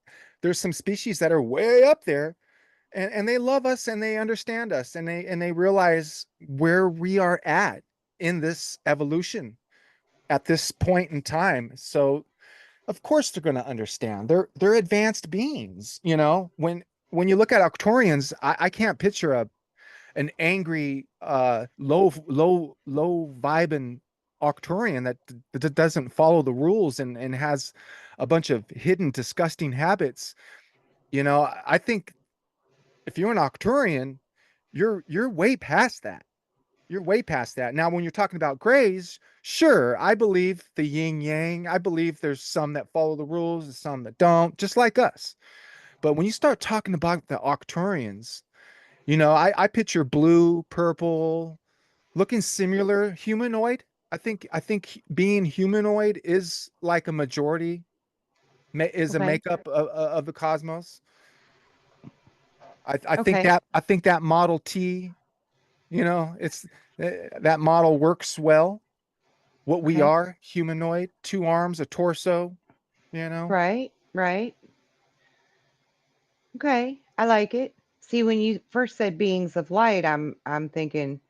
there's some species that are way up there, and they love us and they understand us and they realize where we are at in this evolution at this point in time. So of course they're going to understand. They're advanced beings. When you look at Arcturians, I can't picture an angry, low vibing Arcturian that doesn't follow the rules and has a bunch of hidden, disgusting habits. I think if you're an Arcturian, you're way past that. You're way past that. Now, when you're talking about grays, sure, I believe the yin yang. I believe there's some that follow the rules and some that don't, just like us. But when you start talking about the Arcturians, I picture blue, purple, looking similar humanoid. I think being humanoid is like a majority, is a Okay. makeup of the cosmos. Okay. I think that Model T, it's that model works well. What we Okay. are, humanoid, two arms, a torso, you know. Right. Right. Okay. I like it. See, when you first said beings of light, I'm thinking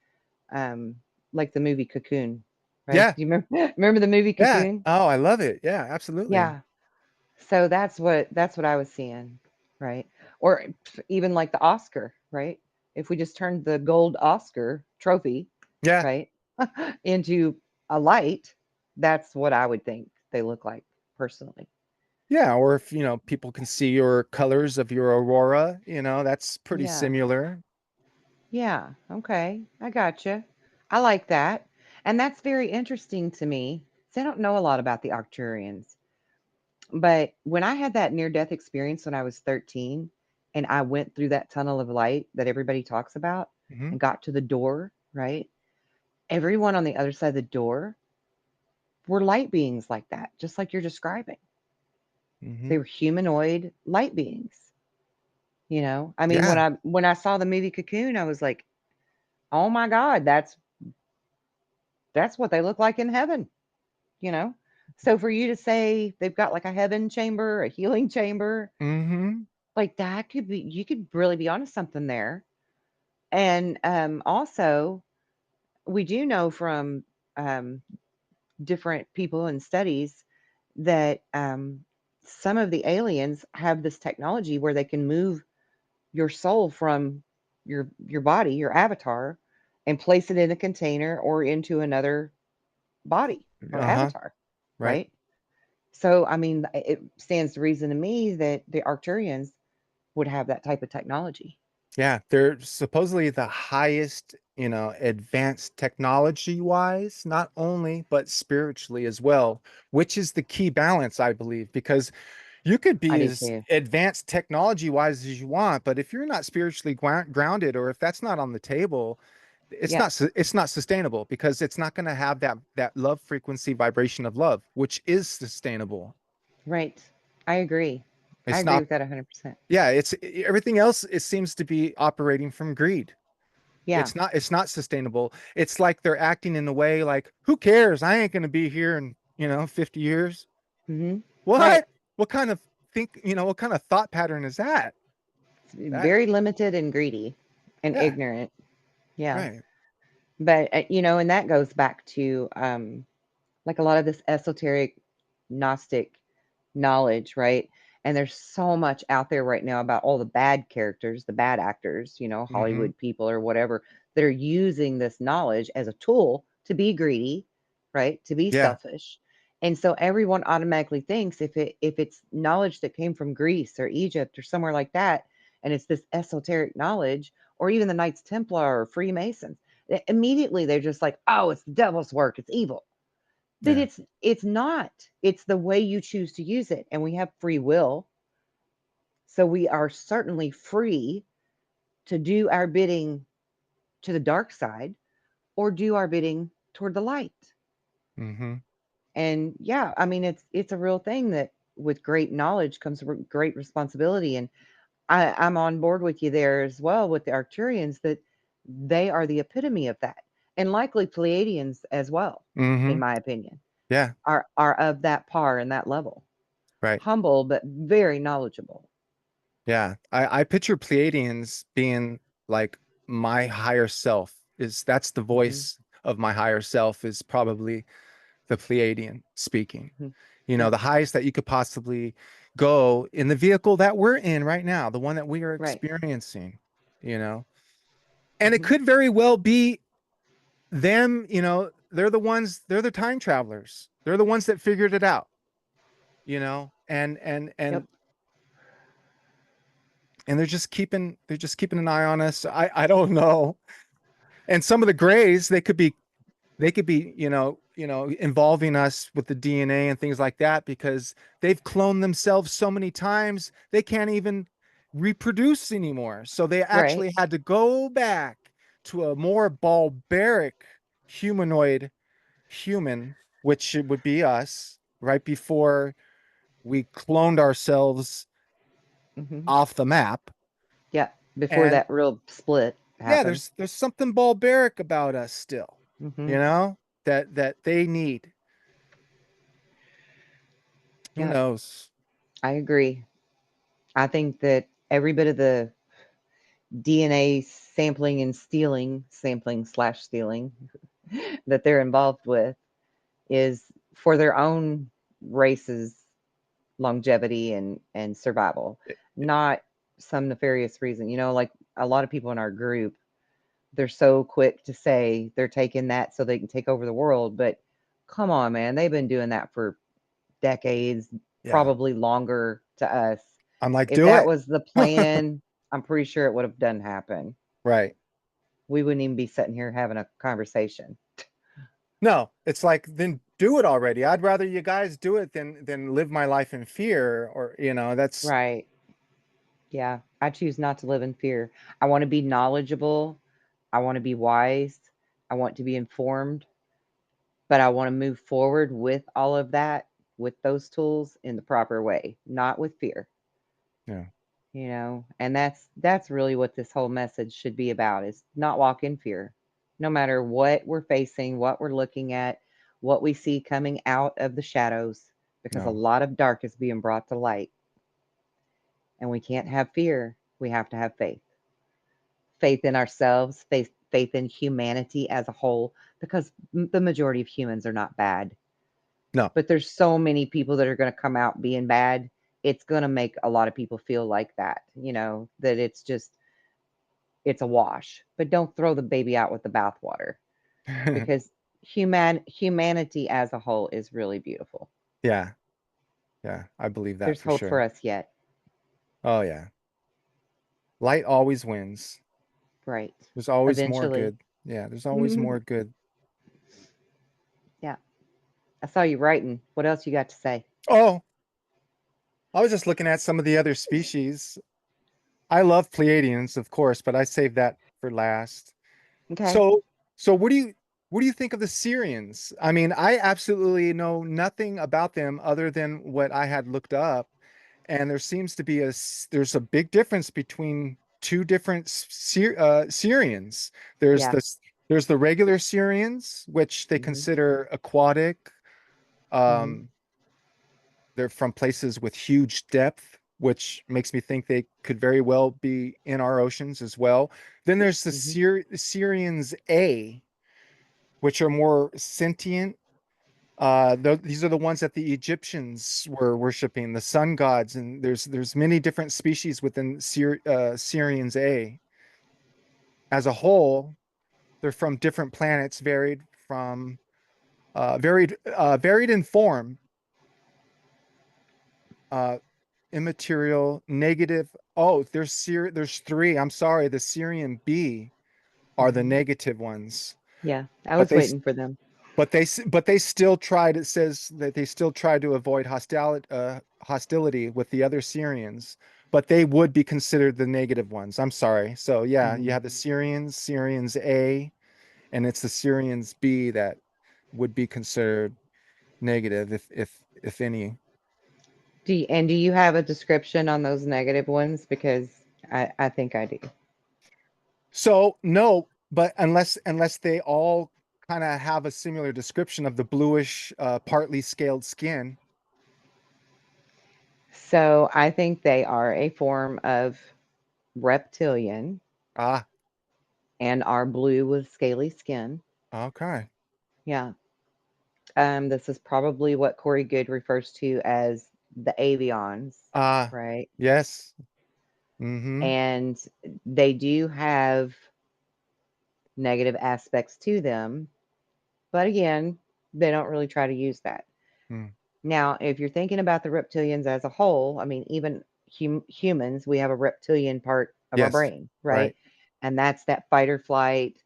um like the movie Cocoon, right? Yeah, Do you remember remember the movie yeah. Cocoon? Oh, I love it. Yeah, absolutely. Yeah. So that's what I was seeing, right? Or even like the Oscar, right? If we just turned the gold Oscar trophy, Yeah. right, into a light, that's what I would think they look like personally. Yeah, or if, people can see your colors of your aurora, that's pretty Yeah. similar. Yeah. Okay. I gotcha. I like that. And that's very interesting to me. So I don't know a lot about the Arcturians. But when I had that near death experience when I was 13 and I went through that tunnel of light that everybody talks about Hmm. and got to the door, right? Everyone on the other side of the door were light beings like that, just like you're describing. Hmm. They were humanoid light beings, I mean, when Yeah. I saw the movie Cocoon, I was like, "Oh my god, that's what they look like in heaven," you know? So for you to say they've got like a heaven chamber, a healing chamber, Hmm. like that could be you could really be onto something there. And also, we do know from um, different people and studies that some of the aliens have this technology where they can move your soul from your body, your avatar, and place it in a container or into another body or Uh-huh. avatar, Right. right? So, I mean, it stands to reason to me that the Arcturians would have that type of technology. Yeah, they're supposedly the highest, advanced technology wise, not only, but spiritually as well, which is the key balance, I believe, because you could I be do as too. advanced technology wise as you want, but if you're not spiritually grounded, or if that's not on the table, Yeah, it's not sustainable, because it's not going to have that love frequency vibration of love, which is sustainable. right. I agree. I It's agree not. with that 100%. Yeah, it's everything else. It seems to be operating from greed. Yeah. It's not sustainable. It's like they're acting in a way like, who cares? I ain't going to be here in, 50 years. Mhm. Right. What? What kind of what kind of thought pattern is that? That Very limited and greedy and Yeah, ignorant. Yeah. right. But, and that goes back to like a lot of this esoteric Gnostic knowledge, right? And there's so much out there right now about all the bad characters, the bad actors, Hmm. Hollywood people or whatever, that are using this knowledge as a tool to be greedy, right? To be Yeah. selfish. And so everyone automatically thinks if it's knowledge that came from Greece or Egypt or somewhere like that, and it's this esoteric knowledge, or even the Knights Templar or Freemasons, immediately they're just like, oh, it's the devil's work, it's evil. But Yeah. it's not. It's the way you choose to use it. And we have free will. So we are certainly free to do our bidding to the dark side or do our bidding toward the light. Hmm. And yeah, I mean it's a real thing that with great knowledge comes great responsibility. And I'm on board with you there as well with the Arcturians that they are the epitome of that. And likely Pleiadians as well, Hmm. in my opinion, Yeah. are of that par and that level. Right. Humble but very knowledgeable. Yeah. I picture Pleiadians being like my higher self. Is That's the Mhm, voice of my higher self, is probably the Pleiadian speaking. mhm. Yep, The highest that you could possibly go in the vehicle that we're in right now, the one that we are right. experiencing, you know. And it Mhm, could very well be them, they're the time travelers. They're the ones that figured it out, yep, and they're just keeping an eye on us. I don't know. And some of the grays, they could be, involving us with the DNA and things like that, because they've cloned themselves so many times they can't even reproduce anymore. So they Right. actually had to go back to a more barbaric humanoid human, which it would be us, right before we cloned ourselves Hmm. off the map. Yeah. Before And that real split yeah, happened. there's something barbaric about us still, Hmm. you know, that they need. Who Yep. knows? I agree. I think that every bit of the DNA sampling and stealing, sampling slash stealing that they're involved with is for their own race's longevity and survival, not some nefarious reason. Like a lot of people in our group, they're so quick to say they're taking that so they can take over the world, but come on, man, they've been doing that for decades, Yeah. probably longer to us. I'm like, If do that it. was the plan, I'm pretty sure it would have done happen. Right. We wouldn't even be sitting here having a conversation. No, it's like then do it already. I'd rather you guys do it than live my life in fear or that's Right. Yeah. I choose not to live in fear. I want to be knowledgeable. I want to be wise. I want to be informed, but I want to move forward with all of that, with those tools in the proper way, not with fear. yeah. And that's really what this whole message should be about, is not walk in fear, no matter what we're facing, what we're looking at, what we see coming out of the shadows, because a No. lot of dark is being brought to light, and we can't have fear. We have to have faith. Faith in ourselves, faith in humanity as a whole, because the majority of humans are not bad, No. but there's so many people that are going to come out being bad. It's going to make a lot of people feel like that, that it's a wash. But don't throw the baby out with the bathwater, because humanity as a whole is really beautiful. Yeah. Yeah. I believe that There's for hope for sure. us yet. Oh yeah. Light always wins. Right. There's always more Eventually. good. Yeah, there's always Yeah. more good. I saw you writing. What else you got to say? Oh, I was just looking at some of the other species. I love Pleiadians, of course, but I saved that for last. Okay. So, so what do you think of the Syrians? I mean, I absolutely know nothing about them other than what I had looked up, and there seems to be there's a big difference between two different Syrians. There's Yeah. there's the regular Syrians, which they Hmm. consider aquatic. Hmm. Um, they're from places with huge depth, which makes me think they could very well be in our oceans as well. Then there's the Hmm. Syrians A, which are more sentient. These are the ones that the Egyptians were worshiping, the sun gods, and there's many different species within Syrians A. As a whole, they're from different planets, varied in form, uh, immaterial, negative. Oh, there's three. I'm sorry, the Syrian B are the Hmm. negative ones, Yeah. I but was waiting for them. they still tried. It says that they still try to avoid hostility with the other Syrians, but they would be considered the negative ones. I'm sorry. So yeah, you Hmm. have the Syrians A, and it's the Syrians B that would be considered negative, if any. Do you have a description on those negative ones? Because I think I do. So no, but unless they all kind of have a similar description of the bluish, partly scaled skin. So I think they are a form of reptilian Ah, and are blue with scaly skin. okay. Yeah. This is probably what Corey Good refers to as the avions, Ah, right? yes. Mm-hmm. And they do have negative aspects to them, but again, they don't really try to use that. Mm. Now, if you're thinking about the reptilians as a whole, I mean, even humans, we have a reptilian part of our Yes. brain, Right. right? And that's that fight or flight,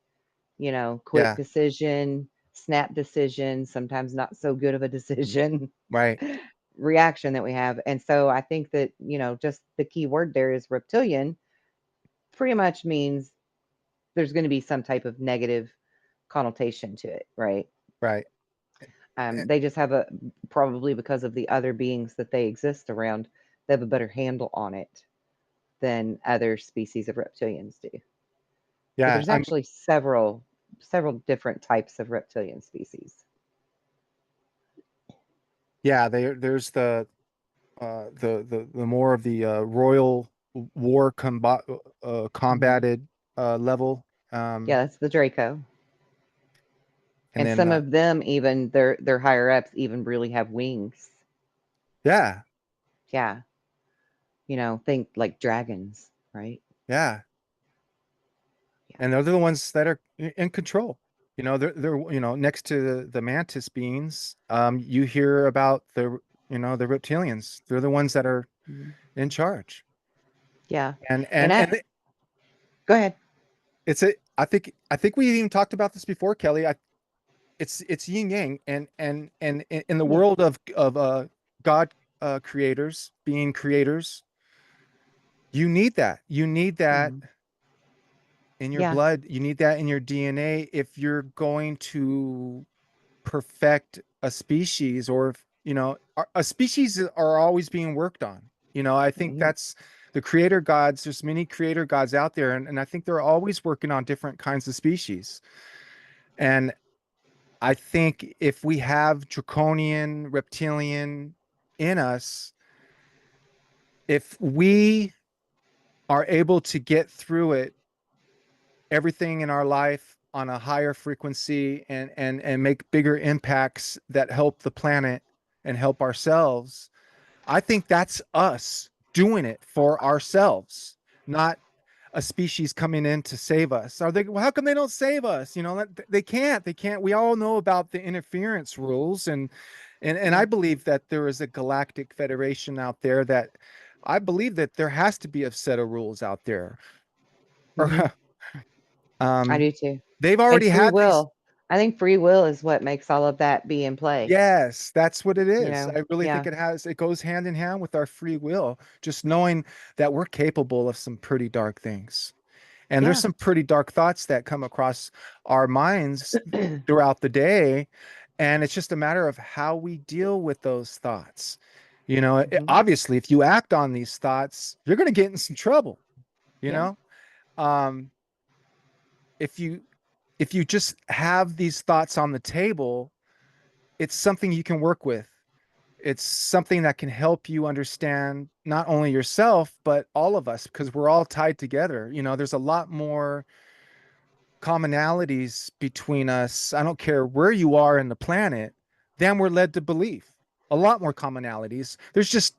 quick Yeah. decision, snap decision, sometimes not so good of a decision. Right. reaction that we have. And so I think that, just the key word there is reptilian pretty much means there's going to be some type of negative connotation to it, right? Right. They just have probably because of the other beings that they exist around, they have a better handle on it than other species of reptilians do. But Yeah. there's actually several different types of reptilian species. Yeah. There's the more of the royal war Mhm. combated level. Yeah, that's the Draco. And And then some of them, even their higher ups, even really have wings. yeah, Yeah, think like dragons, right? yeah. Yeah. And they're the ones that are in control. They're next to the mantis beings. You hear about the reptilians. They're the ones that are Mhm. in charge. Yeah. And And and and go ahead. it's a I think we even talked about this before, Kelly. It's yin yang, and in the Yeah. world of God creators, being creators, you need that Mhm. in your Yeah. blood, you need that in your DNA if you're going to perfect a species, or if, a species are always being worked on. I think Mhm. that's the creator gods. There's many creator gods out there, and I think they're always working on different kinds of species. And I think if we have draconian, reptilian in us, if we are able to get through it, everything in our life on a higher frequency, and make bigger impacts that help the planet and help ourselves, I think that's us doing it for ourselves, not a species coming in to save us. Are they? Well, how come they don't save us? They can't. They can't. We all know about the interference rules, and I Yeah. believe that there is a galactic federation out there that I believe that there has to be a set of rules out there. Mhm. Or I um, do too. they've And already free had these. will. I think free will is what makes all of that be in play. Yes, that's what it is. I really think Yeah. it goes hand in hand with our free will, just knowing that we're capable of some pretty dark things. And there's Yeah. some pretty dark thoughts that come across our minds throughout the day. And it's just a matter of how we deal with those thoughts. Mhm. Obviously, if you act on these thoughts, you're going to get in some trouble. You Yeah. know, um, if you if you just have these thoughts on the table, it's something you can work with. It's something that can help you understand not only yourself, but all of us, because we're all tied together. There's a lot more commonalities between us. I don't care where you are in the planet, than we're led to believe. A lot more commonalities. It's just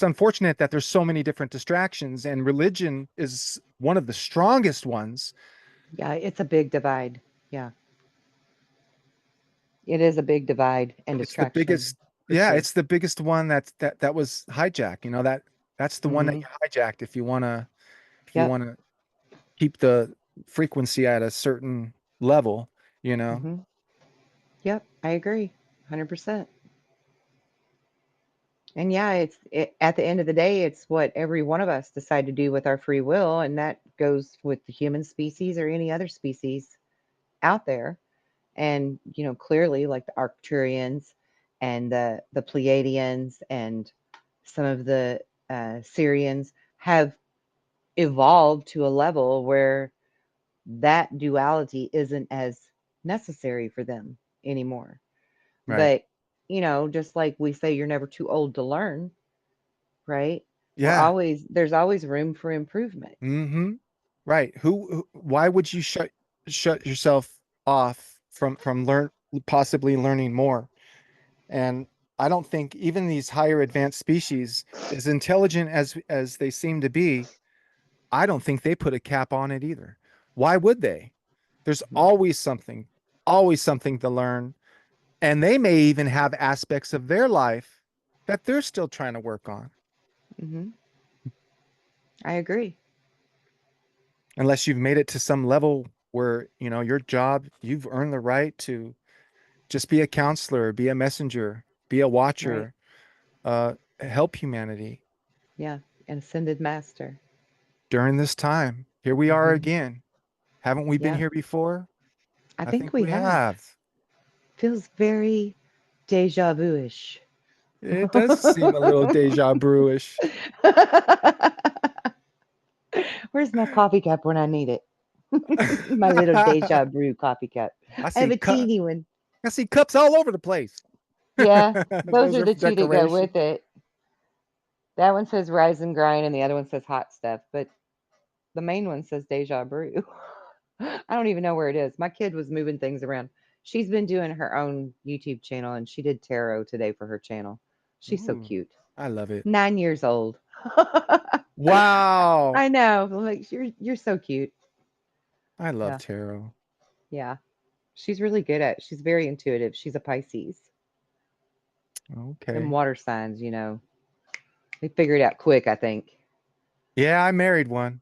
unfortunate that there's so many different distractions, and religion is one of the strongest ones. Yeah. It's a big divide. Yeah. It is a big divide and It's the distraction biggest, for yeah, sure. it's the biggest one that was hijacked. That's the one that Mhm. you hijacked if you Yep. want to keep the frequency at a certain level, you know. Mhm. Yep. I agree. 100%. And yeah, at the end of the day, it's what every one of us decide to do with our free will, and that goes with the human species or any other species out there. And clearly, like the Arcturians and the Pleiadians and some of the Syrians have evolved to a level where that duality isn't as necessary for them anymore. Right. But just like we say, you're never too old to learn, right? Yeah. There's always room for improvement. Mm-hmm. Right. Why would you shut yourself off from possibly learning more? And I don't think even these higher advanced species, as intelligent as they seem to be, I don't think they put a cap on it either. Why would they? There's Mhm. always something to learn. And they may even have aspects of their life that they're still trying to work on. Mhm. I agree. Unless you've made it to some level where, your job, you've earned the right to just be a counselor, be a messenger, be a Right. watcher. help humanity Yeah, an ascended master. during this time. Here we are Hmm. again. Haven't we been Yeah, here before? I I think think we we have. have. Feels very deja vu-ish. It does seem a little deja brewish. Where's my coffee cup when I need it? My little deja brew coffee cup. I I have see a teeny one. I see cups all over the place. Yeah, those Those are are for the two that go decoration. with it. That one says rise and grind, and the other one says hot stuff. But the main one says deja brew. I don't even know where it is. My kid was moving things around. She's been doing her own YouTube channel, and she did tarot today for her channel. She's so Ooh, cute. I love it. 9 years old. Wow. I know. I'm like you're so cute. I love Yeah, tarot. yeah. She's really good at it. She's very intuitive. She's a Pisces. Them Okay. water signs, they figure it out quick, I think. Yeah, I married one.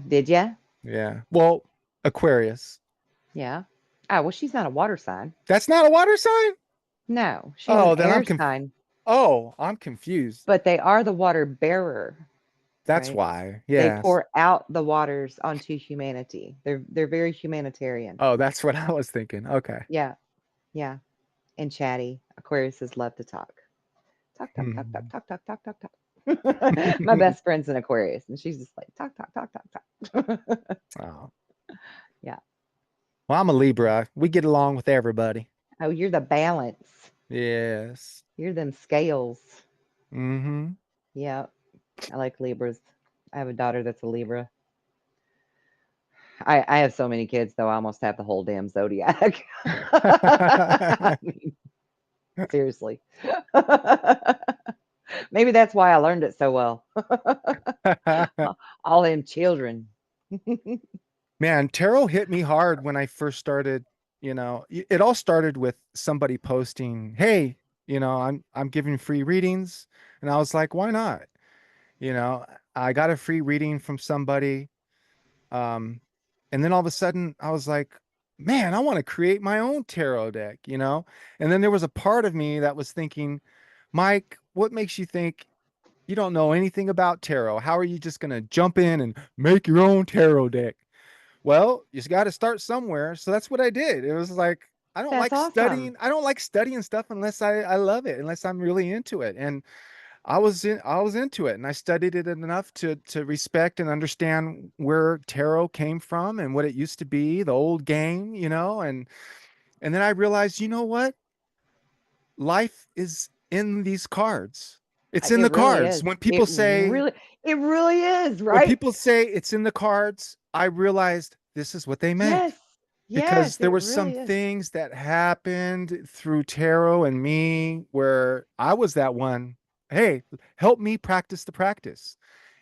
Did ya? Yeah. Well, Aquarius. Yeah. Oh, well, she's not a water sign. That's not a water sign? No, she's an Oh, then air sign, I'm confused. but they are the water bearer, That's right? why. They Yes. pour out the waters onto humanity. They're very humanitarian. Oh, that's what I was thinking. Okay. Yeah, yeah. And chatty. Aquariuses love to talk. Talk, talk, talk, talk, Hmm. talk, talk, talk, talk, talk. My best friend's an Aquarius, and she's just like talk, talk, talk, talk, talk. Oh. Yeah. Well, I'm a Libra. We get along with everybody. Oh, you're the balance. Yes. You're them scales. Mm-hmm. Yeah. I like Libras. I have a daughter that's a Libra. I have so many kids though. I almost have the whole damn zodiac. I mean, seriously. Maybe that's why I learned it so well. All them children. Man, tarot hit me hard when I first started. It all started with somebody posting, "Hey, I'm giving free readings," and I was like, "Why not?" You know, I got a free reading from somebody, um, and then all of a sudden, I was like, "Man, I want to create my own tarot deck," And then there was a part of me that was thinking, "Mike, what makes you think you don't know anything about tarot? How are you just gonna jump in and make your own tarot deck?" Well, you got to start somewhere. So that's what I did. It was like, I don't That's like awesome. studying. I don't like studying stuff unless I love it, unless I'm really into it. And I was into it and I studied it enough to respect and understand where tarot came from and what it used to be, the old game. And then I realized, you know what? Life is in these cards. It's in It the really cards. is. It really is, When right? people say it's in the cards, I realized this is what they meant. Yes. Because Yes, there it were some really is. things that happened through tarot and me where I was that one. Hey, help me practice the practice.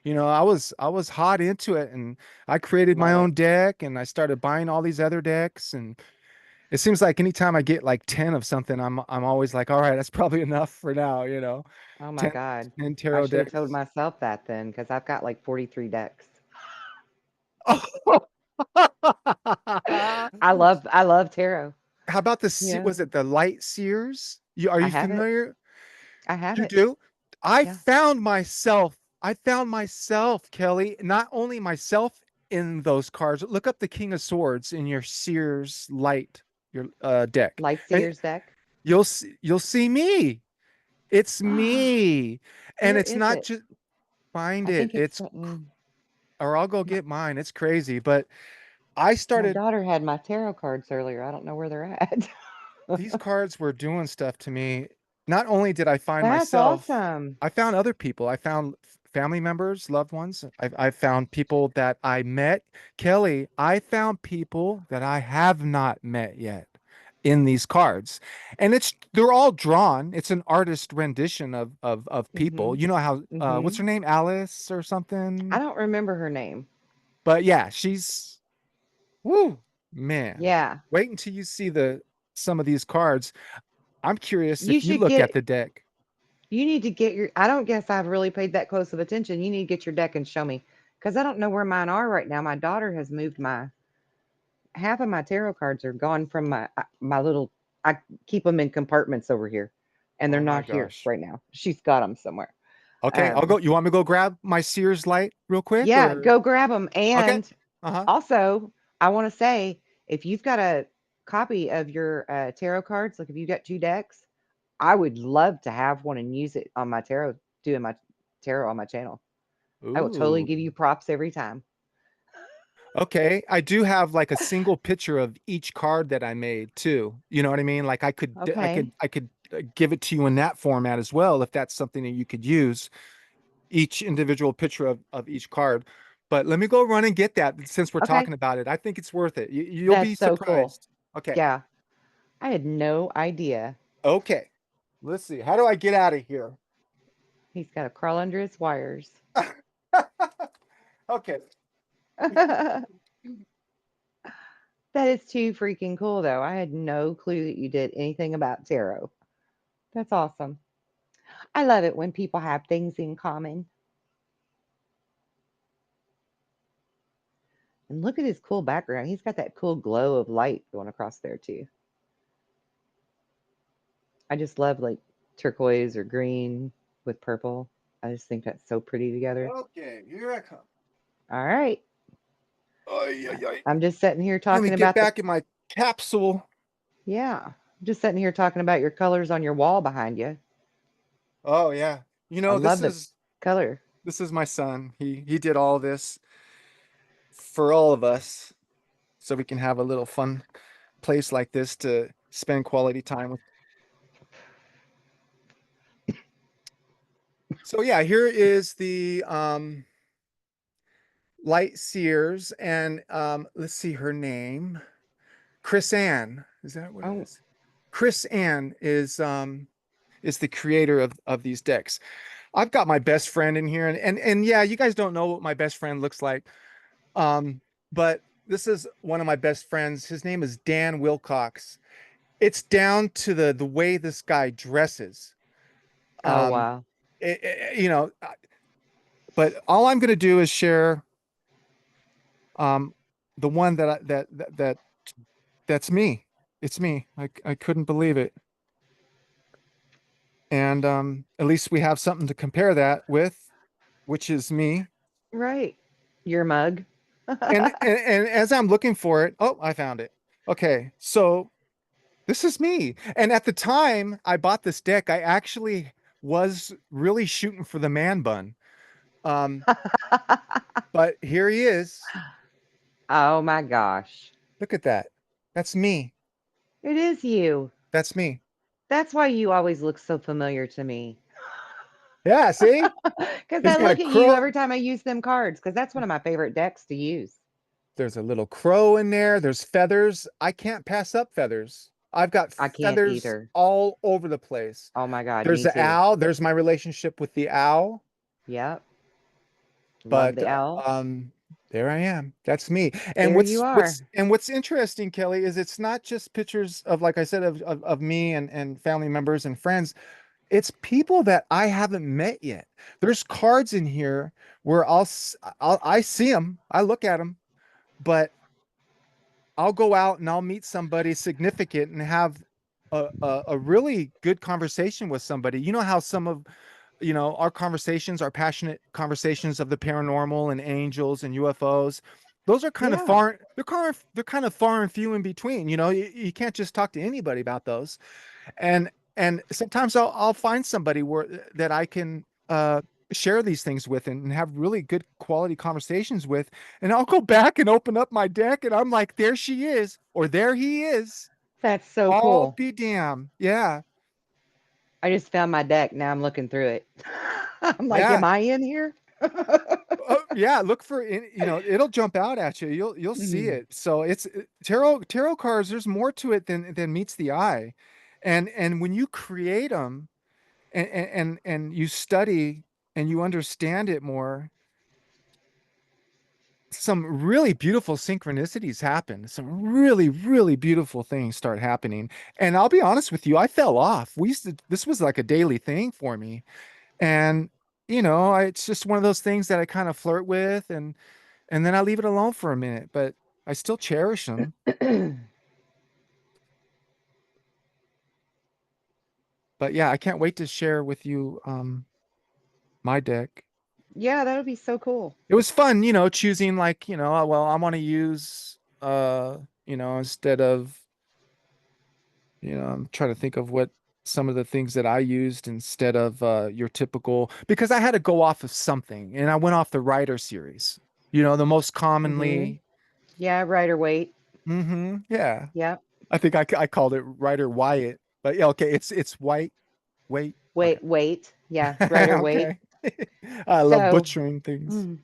I was hot into it and I created my Love it. own deck and I started buying all these other decks and it seems like anytime I get like 10 of something, I'm always like, all right, that's probably enough for now. Oh my 10, God. 10 I tarot should have told decks. myself that then, because I've got like 43 decks. I love tarot. How about Yeah. was it the light seers? Are I you have it. familiar? I have You it. do? I Yeah. found myself. I found myself, Kelly, not only myself in those cards. Look up the King of Swords in your Sears Light, your deck, Light and Seer's deck. you'll see me. It's me, and Where it's is not it? just find I it. think it's It's sitting. or I'll go My, get mine. It's crazy, but I my started. daughter had my tarot cards earlier. I don't know where they're at. These cards were doing stuff to me. Not only did I find That's myself, awesome. I found other people. I found family members, loved ones. I found people that I met. Kelly, I found people that I have not met yet in these cards. And they're all drawn. It's an artist rendition of people. Mhm. You know how what's her Mhm. name? Alice or I something? don't remember her name. But yeah, she's woo, man. Yeah. Wait until you see the some of these cards. I'm curious You if you should look at get the deck. you need to get your I don't guess I've really paid that close of attention. You need to get your deck and show me cuz I don't know where mine are right now. My daughter has moved my half of my tarot cards are gone from my little I keep them in compartments over here. and they're Oh my not here gosh. right now. She's got them somewhere. Okay, I'll Um, go. You want me to go grab my Sears light real quick yeah, or go grab them. okay. And Uh-huh. also, I want to say if you've got a copy of your tarot cards, like if you got two decks, I would love to have one and use it on my tarot, doing my tarot on my channel. I will totally Ooh. give you props every time. Okay, I do have like a single picture of each card that I made too. You know what I mean? Like Okay. I could give it to you in that format as well if that's something that you could use, each individual picture of each card. But let me go run and get that since we're Okay. talking about it. I think it's worth it. You'll be That's so cool. surprised. Okay. Yeah. I had no idea. Okay. Let's see. How do I get out of here? He's got to crawl under his wires. Okay. That is too freaking cool, though. I had no clue that you did anything about tarot. That's awesome. I love it when people have things in common. And look at his cool background. He's got that cool glow of light going across there, too. I just love like turquoise or green with purple. I just think that's so pretty together. Okay, here I come. All right. Ay, ay, ay. I'm just sitting here Let me talking get about the, back in my capsule. yeah, I'm just sitting here talking about your colors on your wall behind you. Oh yeah. You I know, love the color. this is my son. He did all this for all of us so we can have a little fun place like this to spend quality time with. So yeah, here is the Light Sears and let's see her name. Chris Ann. Is that what it Oh, is? Chris Ann is the creator of these decks. I've got my best friend in here and yeah, you guys don't know what my best friend looks like. But this is one of my best friends. His name is Dan Wilcox. It's down to the way this guy dresses. oh, Um, wow. you know, but all I'm going to do is share um the one that's me. It's me. I couldn't believe it. And at least we have something to compare that with, which is me. Right. Your mug. And as I'm looking for it, oh, I found it. Okay, so this is me. And at the time I bought this deck, I actually was really shooting for the man bun. Um, but here he is. Oh my gosh. Look at that. That's me. It is you. That's me. That's why you always look so familiar to me. Yeah, see? Because He's I got a look at you crow. every time I use them cards, because that's one of my favorite decks to use. There's a little crow in there. There's feathers. I can't pass up feathers. I've got I can't feathers either. all over the place. Oh my God, There's me the too. owl. There's my relationship with the owl. Yep. Love But the owl. there I am. That's me. And There you are. what's interesting, Kelly, is it's not just pictures of, like I said, of me and family members and friends. It's people that I haven't met yet. There's cards in here where I see them, I look at them, but I'll go out and I'll meet somebody significant and have a really good conversation with somebody. You know how some of our conversations are passionate conversations of the paranormal and angels and UFOs. Those are kind of Yeah. far, they're kind of far and few in between. You can't just talk to anybody about those. And sometimes I'll find somebody that I can share these things with and have really good quality conversations with. And I'll go back and open up my deck and I'm like, there she is, or there he is. That's so I'll cool. be damned. Yeah. I just found my deck. Now I'm looking through it. I'm like, am Yeah. I in here? Yeah, look for it'll jump out at you. You'll see Mhm. it. So it's tarot cards. There's more to it than meets the eye, and when you create them and you study and you understand it more, some really beautiful synchronicities happen. Some really beautiful things start happening. And I'll be honest with you, I fell off. This was like a daily thing for me, and it's just one of those things that I kind of flirt with and then I leave it alone for a minute, but I still cherish them. But yeah, I can't wait to share with you my deck. Yeah, that'll be so cool. It was fun, you know, choosing like, well, I want to use instead of, I'm trying to think of what some of the things that I used instead of your typical, because I had to go off of something and I went off the writer series. The most Hmm. commonly. Yeah, Rider Waite. Yeah. Yep. I think I called it Writer Wyatt, but yeah, okay, it's White. Wait. Okay. Wait. Yeah, Rider Waite. Okay. I love So, butchering things. mm,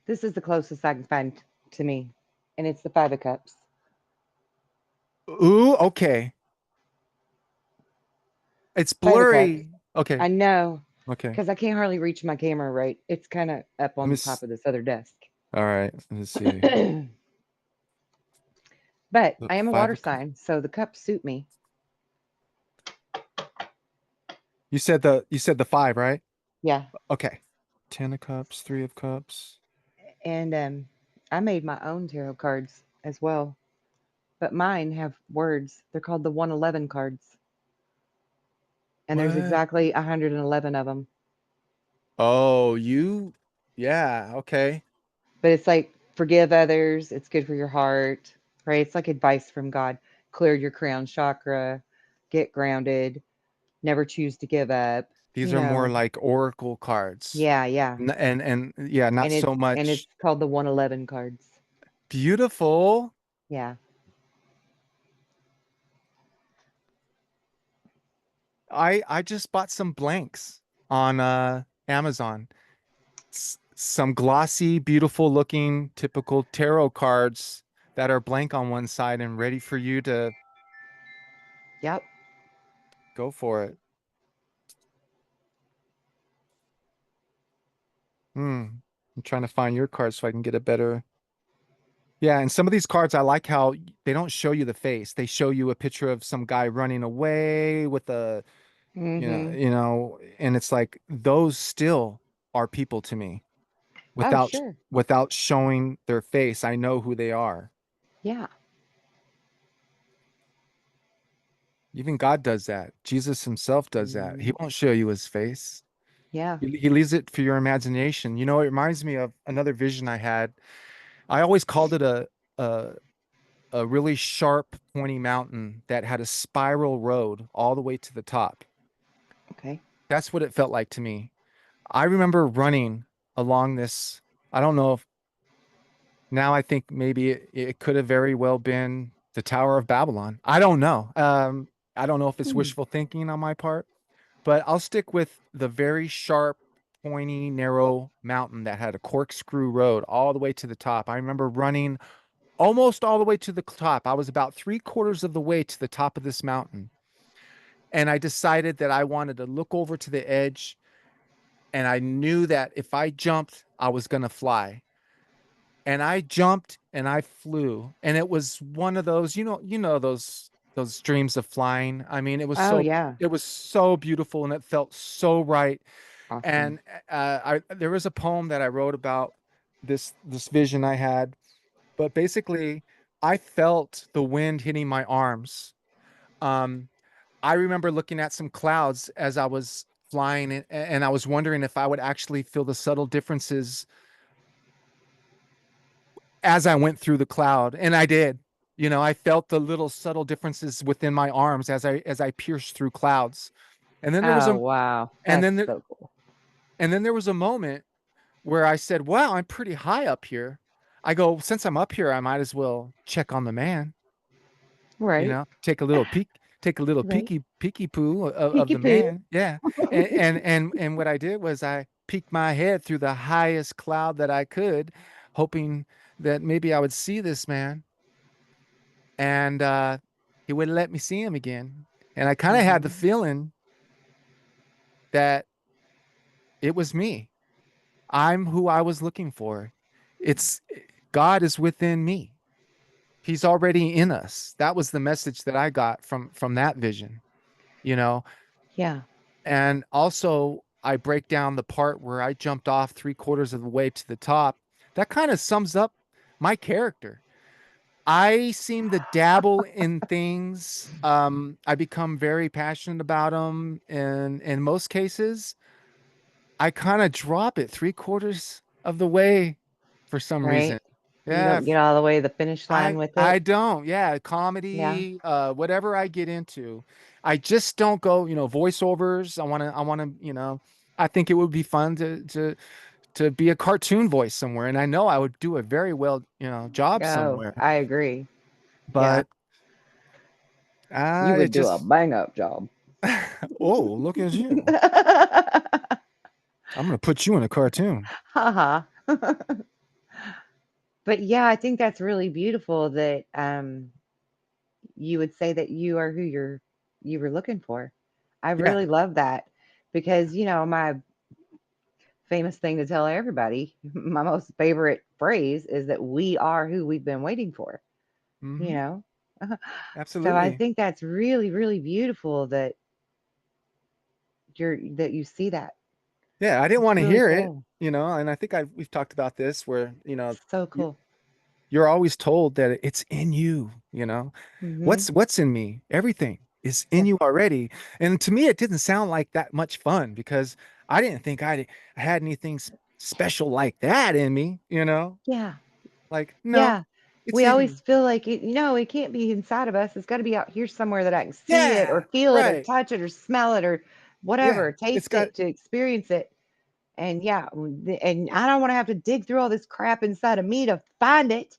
this is the closest I can find to me, and it's the Five of Cups. Ooh, okay. It's Five of Cups. blurry. Okay. I know, Okay. because I can't hardly reach my camera right. It's kind of up Let me on top of this other desk. all right. Let's see. But The I am a five water of cups. sign, so the cups suit me. You said the five, right? Yeah. Okay. Ten of cups, three of cups. And I made my own tarot cards as well, but mine have words. They're called the 111 cards, and there's What? exactly 111 of them. Oh, yeah, okay. But it's like forgive others, it's good for your heart, right? It's like advice from God. Clear your crown chakra, get grounded, never choose to give up. These You are more know, like oracle cards. yeah, yeah. And yeah, not so And it's much called the 111 cards. beautiful. Yeah. I just bought some blanks on Amazon. Some glossy, beautiful looking typical tarot cards that are blank on one side and ready for you to Yep. go for it. Hmm. I'm trying to find your cards so I can get a better. Yeah, and some of these cards I like how they don't show you the face. They show you a picture of some guy running away with a, Mhm. and it's like those still are people to me Oh, without sure. without showing their face. I know who they are. Yeah. Even God does that. Jesus himself does that. He Mhm. won't show you his face. Yeah. He leaves it for your imagination. It reminds me of another vision I had. I always called it a a really sharp, pointy mountain that had a spiral road all the way to the top. Okay. That's what it felt like to me. I remember running along this. I don't know if now I think maybe it could have very well been the Tower of Babylon. I don't know. I don't know if it's Hmm. wishful thinking on my part, but I'll stick with the very sharp, pointy, narrow mountain that had a corkscrew road all the way to the top. I remember running almost all the way to the top. I was about three-quarters of the way to the top of this mountain. And I decided that I wanted to look over to the edge. And I knew that if I jumped, I was going to fly. And I jumped and I flew. And it was one of those, those dreams of flying. I mean, Oh, yeah. it was so beautiful and it felt so right. Awesome. And there was a poem that I wrote about this vision I had, but basically I felt the wind hitting my arms. Um, I remember looking at some clouds as I was flying and I was wondering if I would actually feel the subtle differences as I went through the cloud. And I did. I felt the little subtle differences within my arms as I pierced through clouds. And then there was Oh, a wow. and That's then there so cool. and then there was a moment where I said, "Wow, I'm pretty high up here." I go, "Since I'm up here, I might as well check on the man." Right. Take a little Right. peeky poo of Peeky the poo. man. Yeah. And what I did was I peeked my head through the highest cloud that I could, hoping that maybe I would see this man and he wouldn't let me see him again. And I kind of had the Hmm. feeling that it was me. I'm who I was looking for. It's God is within me. He's already in us. That was the message that I got from that vision, you know. Yeah. And also, I break down the part where I jumped off three-quarters of the way to the top. That kind of sums up my character. I seem to dabble in things. I become very passionate about them, and in most cases, I kind of drop it three-quarters of the way for some reason. Right? You Yeah, don't get all the way to the finish line with I it. don't. Yeah, Yeah. comedy, whatever I get into, I just don't go, voiceovers. I want to, I think it would be fun to be a cartoon voice somewhere, and I know I would do a very well, job Oh, somewhere. I agree. Yeah. But You I would do a just, bang up job. oh, look at you. I'm gonna put you in a cartoon. Haha. But yeah, I think that's really beautiful that you would say that you are who you were looking for. I Yeah. really love that because my famous thing to tell everybody, my most favorite phrase is that we are who we've been waiting for, you Hmm. know. So I Absolutely. think that's really really beautiful that you see that. Yeah, I didn't It's want to really hear it, cool. and I think we've talked about this where, So you, cool. you're always told that it's in you. Mhm. What's in me? Everything is in Yeah. you already. And to me, it didn't sound like that much fun because I didn't think I had anything special like that in me. Yeah. Like, no, Yeah. it's We in always me. feel like it can't be inside of us. It's got to be out here somewhere that I can see it or Yeah, feel it or right. touch it or smell it or Yeah. whatever, It's taste got it to experience it. And yeah, and I don't want to have to dig through all this crap inside of me to find it.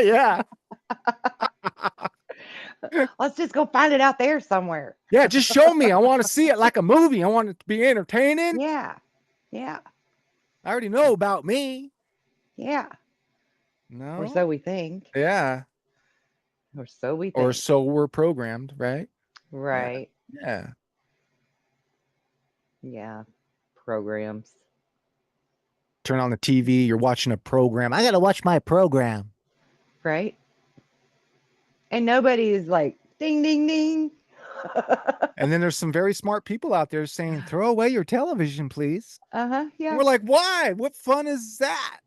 yeah. Let's just go find it out there somewhere. Yeah, just show me. I want to see it like a movie. I want it to be entertaining. Yeah. Yeah. I already know about me. Yeah. Or No. so we think. Yeah. Or so we Or think. so we're programmed, right? Yeah. Right. Yeah. Yeah. Programs. Turn on the TV, you're watching a program. I got to watch my program. Right. And nobody is like ding ding ding. And then there's some very smart people out there saying, throw away your television, please. Uh-huh. And Yeah. we're like, why? What fun is that?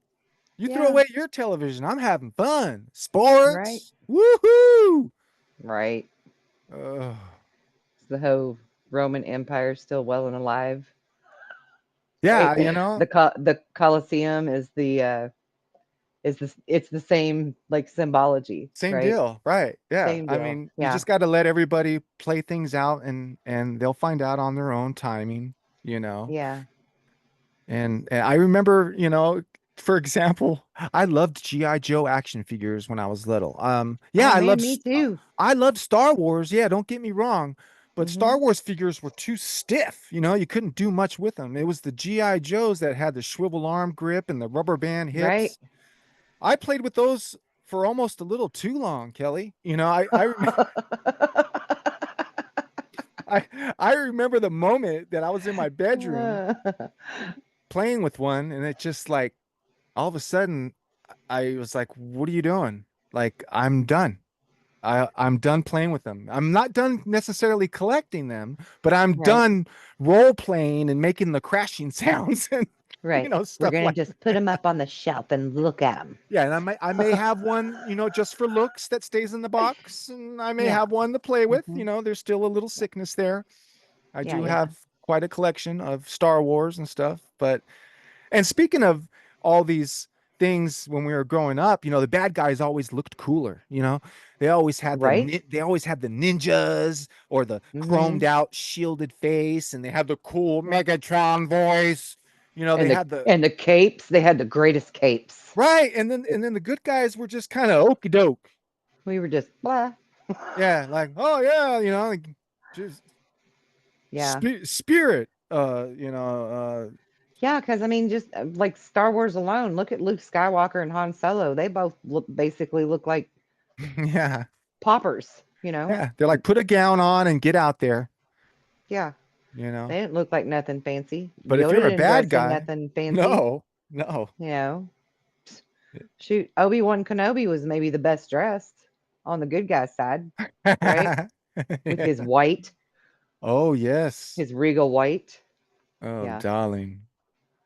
You throw Yeah. away your television. I'm having fun. Right. Sports. Woohoo. Right. Uh, Is the whole Roman Empire still well and alive? yeah, Right. The Colosseum is it's the same like symbology, same right? deal. Right. Yeah. Same I deal. mean, you Yeah. just got to let everybody play things out and they'll find out on their own timing, you know. Yeah. And I remember, for example, I loved GI Joe action figures when I was little. Yeah, Oh man, me too. I loved Star Wars. Yeah, don't get me wrong, but Mhm. Star Wars figures were too stiff. You couldn't do much with them. It was the GI Joes that had the swivel arm grip and the rubber band Right. hips. I played with those for almost a little too long, Kelly. I remember the moment that I was in my bedroom playing with one, and it just like all of a sudden I was like, what are you doing? Like, I'm done. I'm done playing with them. I'm not done necessarily collecting them, but I'm Right. done role playing and making the crashing sounds and Right. We're stuff gonna like just put them up on the shelf and look at them. yeah, and I may have one, just for looks that stays in the box, and I may Yeah. have one to play with. Hmm. There's still a little sickness there. I Yeah. do Yeah. have quite a collection of Star Wars and stuff, but and speaking of all these things when we were growing up, the bad guys always looked cooler, Right. they always had the ninjas or the chromed Hmm. out shielded face and they had the cool Yeah. Megatron voice. They And had the the capes, they had the greatest capes. right and then the good guys were just kind of okey doke. We were just blah. Yeah, like, oh yeah, like just Yeah. spirit Yeah, because I mean, just like Star Wars alone, look at Luke Skywalker and Han Solo. They both basically look like yeah. poppers, you know? Yeah, they're like put a gown on and get out there, Yeah, you know. they didn't look like nothing fancy. But if Yoda you're a didn't bad dress in guy, nothing fancy, no, no. you know? Shoot, Obi-Wan Kenobi was maybe the best dressed on the good guy's side, right? With his Yeah. white, Oh, yes. his regal white. Oh, Yeah, darling.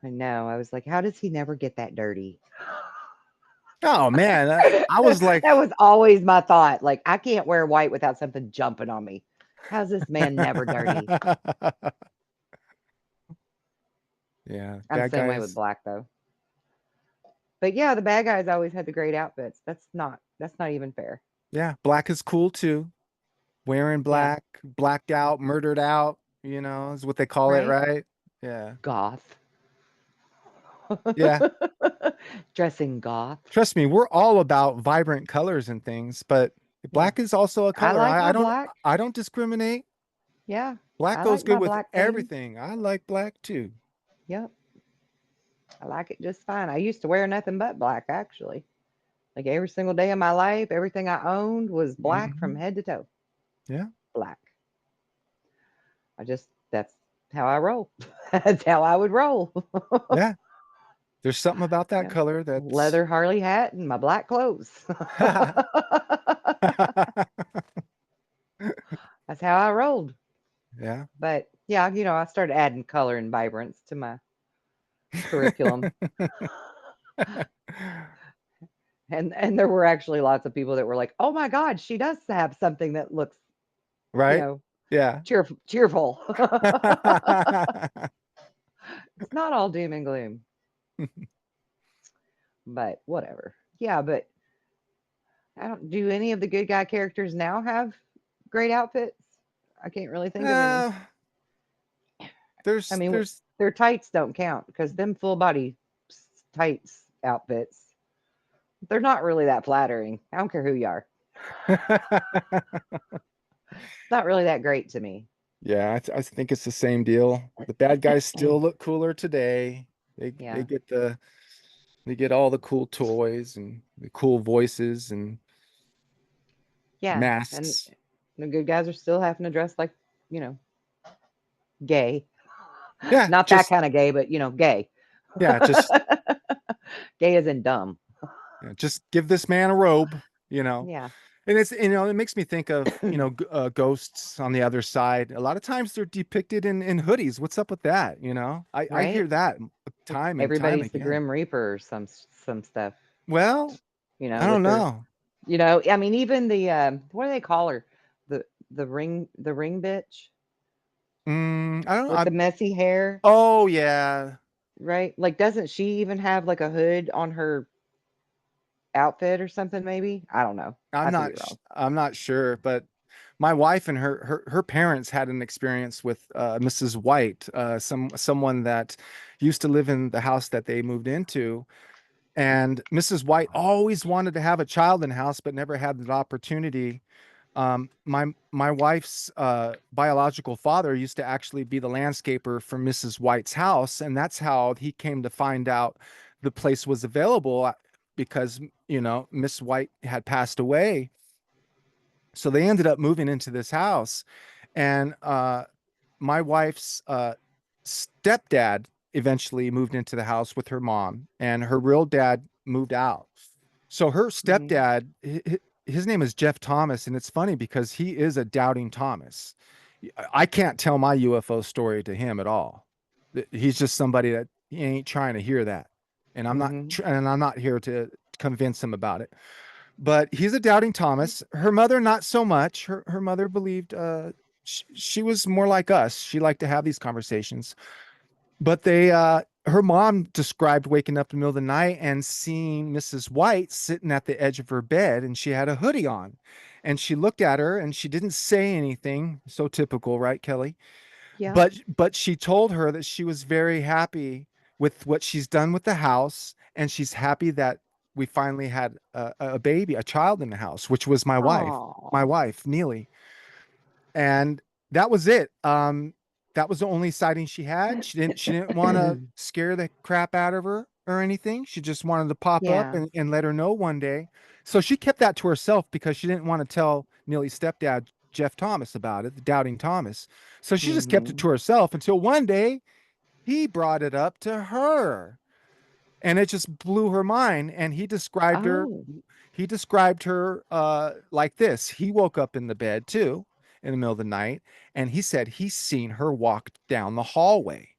I know. I was like, how does he never get that dirty? Oh man, I was like, That was always my thought. Like, I can't wear white without something jumping on me. How's this man never dirty? yeah, I'm the bad same way with guys. black though. But yeah, the bad guys always had the great outfits. That's not even fair. Yeah, black is cool too. Wearing Yeah, black, blacked out, murdered out, is what they call it, right? right? Yeah. Goth. Yeah. Dressing goth. Trust me, we're all about vibrant colors and things, but Yeah. black is also a I color. like I my don't black. I don't discriminate. Yeah. Black I goes like good my with black theme. everything. I like black too. Yep. I like it just fine. I used to wear nothing but black actually. Like every single day of my life, everything I owned was black from Mhm. head to toe. Yeah. Black. That's how I roll. That's how I would roll. Yeah. There's something about that Yeah. color that's Leather Harley hat and my black clothes. That's how I rolled. Yeah. But yeah, I started adding color and vibrance to my curriculum. And there were actually lots of people that were like, "Oh my god, she does have something that looks, you Right? know, Yeah. cheerful." It's not all doom and gloom, but whatever. Yeah, but I don't do any of the good guy characters now have great outfits? I can't really think of any. Uh, I there's mean, there's their tights don't count because them full body tights outfits, they're not really that flattering. I don't care who you are. It's not really that great to me. Yeah, I think it's the same deal. The bad guys still look cooler today. They Yeah. get all the cool toys and the cool voices and Yeah. And masks. the good guys are still having to dress like, you know, gay. Yeah, Not that just kind of gay, but, gay. yeah, just Gay as in dumb. just give this man a robe, you know. Yeah. And it makes me think of, ghosts on the other side. A lot of times they're depicted in hoodies. What's up with that, I hear Right? that Like time and time everybody's the again. Grim Reaper or some stuff, Well, I don't with their, know. I mean, even the what do they call her? The ring bitch I don't with I the messy hair, Oh yeah. right? Like, doesn't she even have like a hood on her outfit or something? Maybe I don't know. I could be wrong. I'm not sure, but my wife and her parents had an experience with Mrs. White, someone that used to live in the house that they moved into. And Mrs. White always wanted to have a child in the house, but never had the opportunity. My wife's biological father used to actually be the landscaper for Mrs. White's house, and that's how he came to find out the place was available because Miss White had passed away. So they ended up moving into this house, and my wife's stepdad eventually moved into the house with her mom, and her real dad moved out. So her Hmm. stepdad, his name is Jeff Thomas, and it's funny because he is a doubting Thomas. I can't tell my UFO story to him at all. He's just somebody that he ain't trying to hear that, and Hmm. I'm not here to convince him about it. But he's a doubting Thomas. Her mother, not so much. Her mother believed she was more like us. She liked to have these conversations. But her mom described waking up in the middle of the night and seeing Mrs. White sitting at the edge of her bed, and she had a hoodie on. And she looked at her and she didn't say anything. So typical, right, Kelly? Yeah. But she told her that she was very happy with what she's done with the house, and she's happy that we finally had a baby, a child in the house, which was my Oh. wife, Neely. And that was it. That was the only sighting she had. She didn't want to scare the crap out of her or anything. She just wanted to pop up Yeah. and let her know one day. So she kept that to herself because she didn't want to tell Neely's stepdad, Jeff Thomas, about it, the doubting Thomas. So she just kept it Hmm. to herself until one day he brought it up to her, and it just blew her mind. And Oh. he described her like this. He woke up in the bed too in the middle of the night, and he said he's seen her walk down the hallway.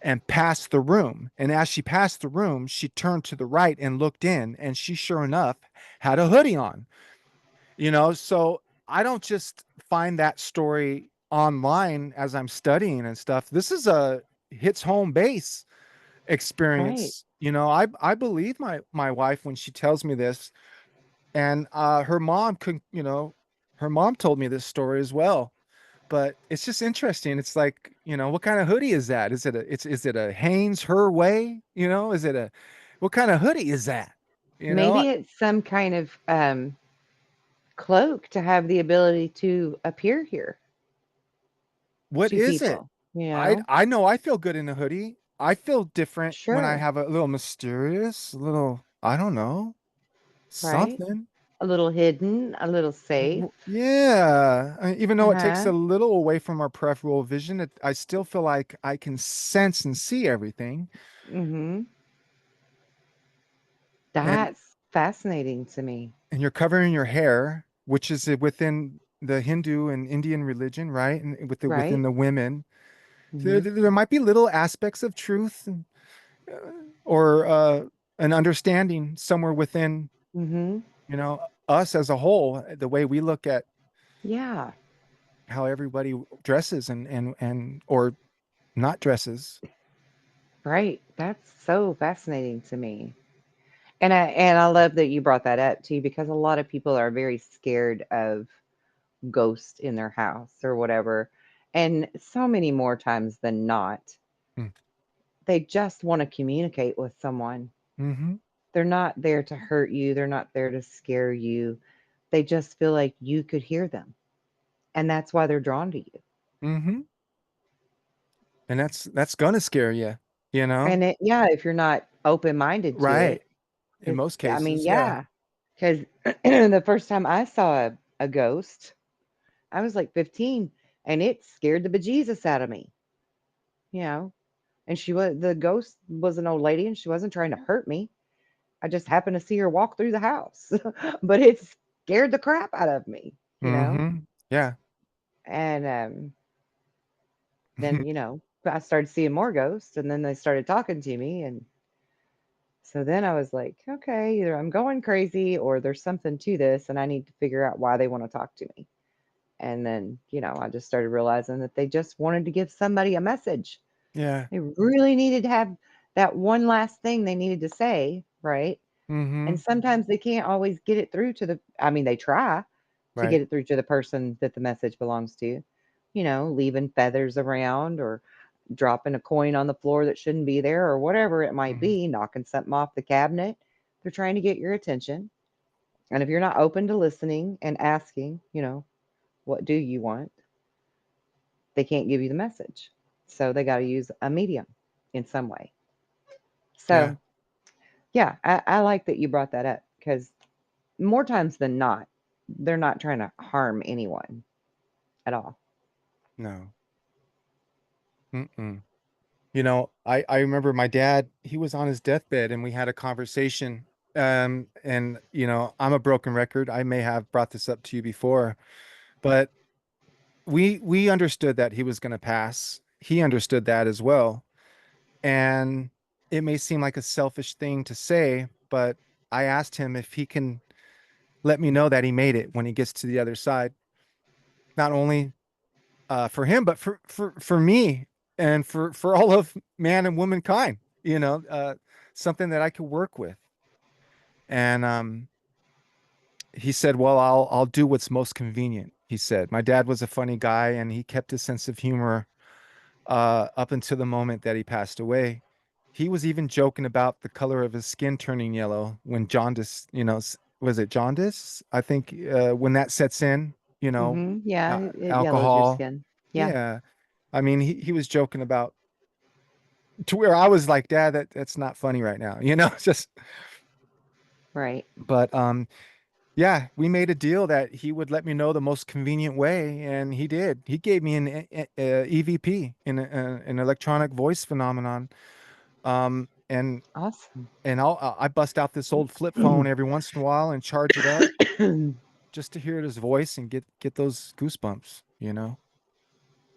and passed the room. And as she passed the room, she turned to the right and looked in, and she sure enough had a hoodie on. So I don't just find that story online as I'm studying and stuff. This is a hits home base Right. experience. I believe my wife when she tells me this, and her mom told me this story as well. But it's just interesting. It's like, what kind of hoodie is that? Is it a Hanes Her Way? Is it a what kind of hoodie is that? You know, Maybe it's some kind of cloak to have the ability to appear here what to is it? people, you I know? I know I feel good in a hoodie. I feel different when I Sure. have a little mysterious, a little, I don't know, Right. something. A little hidden, a little safe. Yeah. Even though it takes Uh-huh. a little away from our peripheral vision, I still feel like I can sense and see everything. Mhm. And That's fascinating to me. and you're covering your hair, which is within the Hindu and Indian religion, right? And within Right? the women, Mhm. there might be little aspects of truth uh, or an understanding somewhere within, Mhm. us as a whole, the way we look at Yeah. how everybody dresses and or not dresses. Right. That's so fascinating to me. And I love that you brought that up too, because a lot of people are very scared of ghosts in their house or whatever. And so many more times than not, they just want to communicate with someone. Mm-hmm. They're not there to hurt you, they're not there to scare you. They just feel like you could hear them. And that's why they're drawn to you. Mm-hmm. And that's gonna scare you, you know? And yeah, if you're not open minded to Right. it, In it's, most I mean, cases, yeah. yeah. Because the first time I saw a ghost, I was like 15 and it scared the bejesus out of me, you know. And the ghost was an old lady and she wasn't trying to hurt me. I just happened to see her walk through the house, but it scared the crap out of me, you know. Mm-hmm. Yeah. And then, I started seeing more ghosts and then they started talking to me. And so then I was like, okay, either I'm going crazy or there's something to this and I need to figure out why they want to talk to me. And then, I just started realizing that they just wanted to give somebody a message. Yeah. They really needed to have that one last thing they needed to say, right? Mm-hmm. And sometimes they can't always get it through I mean, they try to get Right. it through to the person that the message belongs to, leaving feathers around or dropping a coin on the floor that shouldn't be there or whatever it might Mm-hmm. be, knocking something off the cabinet. They're trying to get your attention. And if you're not open to listening and asking, what do you want? They can't give you the message. So they got to use a medium in some way. Yeah. So, yeah, I like that you brought that up because more times than not, they're not trying to harm anyone at all. No. Mm-mm. I remember my dad, he was on his deathbed and we had a conversation. And I'm a broken record. I may have brought this up to you before, but we understood that he was going to pass. He understood that as well. And it may seem like a selfish thing to say, but I asked him if he can let me know that he made it when he gets to the other side, not only for him, but for me and for all of man and womankind. Something that I could work with. And he said, "Well, I'll do what's most convenient." He said, "My dad was a funny guy, and he kept his sense of humor up until the moment that he passed away. He was even joking about the color of his skin turning yellow when jaundice, was it jaundice? I think when that sets in, Yeah, it yellows your alcohol. skin. Yeah, Yeah. I mean, he was joking about to where I was like, Dad, that's not funny right now, just, right. but yeah, we made a deal that he would let me know the most convenient way, and he did. He gave me an EVP, an electronic voice phenomenon. And Awesome. I bust out this old flip phone every once in a while and charge it up just to hear his voice and get those goosebumps.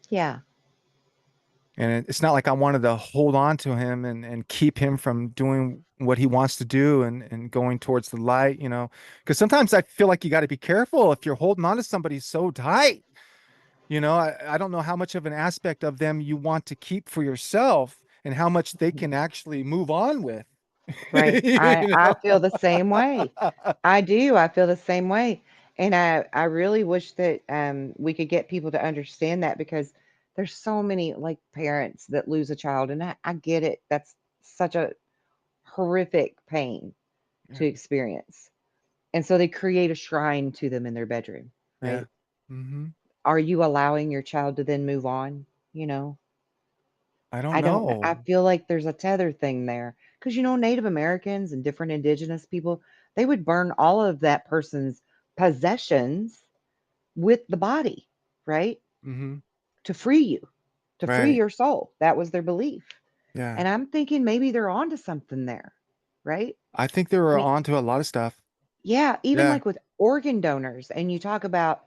Yeah. And it's not like I wanted to hold on to him and keep him from doing what he wants to do and going towards the light, you know. Because sometimes I feel like you got to be careful if you're holding on to somebody so tight. You know, I don't know how much of an aspect of them you want to keep for yourself and how much they can actually move on with. Right. I You I know? feel the same way. I do. I feel the same way. And I really wish that we could get people to understand that because there's so many like parents that lose a child and I get it. That's such a horrific pain Yeah. to experience. And so they create a shrine to them in their bedroom, Yeah. right? Hmm. Are you allowing your child to then move on? You know, I don't I don't know. I know. feel like there's a tether thing there because, Native Americans and different indigenous people, they would burn all of that person's possessions with the body, right? Hmm. To free you, to free Right. your soul. That was their belief. Yeah. And I'm thinking maybe they're onto something there, right? I think they I were mean, onto a lot of stuff. yeah, even Yeah. like with organ donors, and you talk about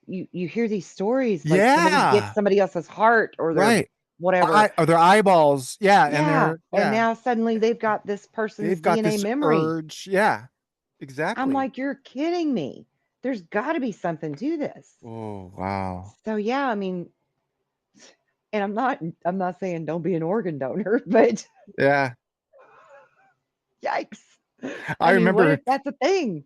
you hear these stories like somebody gets Yeah. somebody else's heart or their Right. whatever. Or their eyeballs. Yeah. And Yeah, they're, and yeah, now suddenly they've got this person's they've got DNA this memory. urge. Yeah. I'm Exactly. like, you're kidding me. There's got to be something to this. Oh, wow. So yeah, I mean, and I'm not saying don't be an organ donor, but Yeah. yikes. I I mean, what remember, if that's a thing,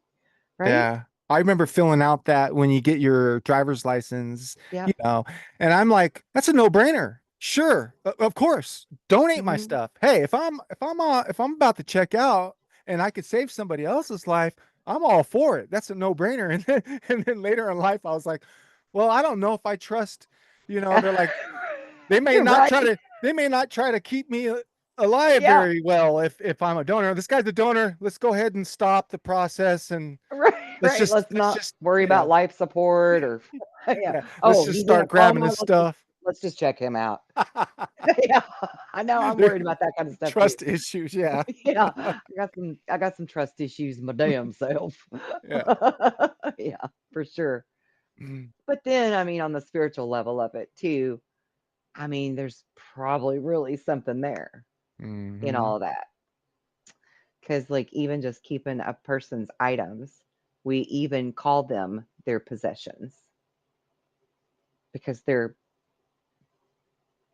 right? yeah. I remember filling out that when you get your driver's license, you Yep. know, and I'm like, that's a no-brainer. Sure. Of course. Donate my Hmm. stuff. Hey, if I'm about to check out and I could save somebody else's life, I'm all for it. That's a no-brainer. And then later in life, I was like, well, I don't know if I trust, they're like, You're right. they may not try to keep me alive Yeah. very well if I'm a donor. This guy's a donor. Let's go ahead and stop the process and Right, right. Let's let's not just, worry about life support or yeah. yeah, let's Oh, just he's in a start grabbing coma. his stuff. Let's just check him out. Yeah. I know I'm Their worried about that kind of stuff too. trust issues, yeah. Yeah. I got some trust issues my damn self. Yeah. Yeah, for sure. Mm. But then I mean on the spiritual level of it too, I mean there's probably really something there in Hmm. all that. Cuz like even just keeping a person's items, we even call them their possessions because they're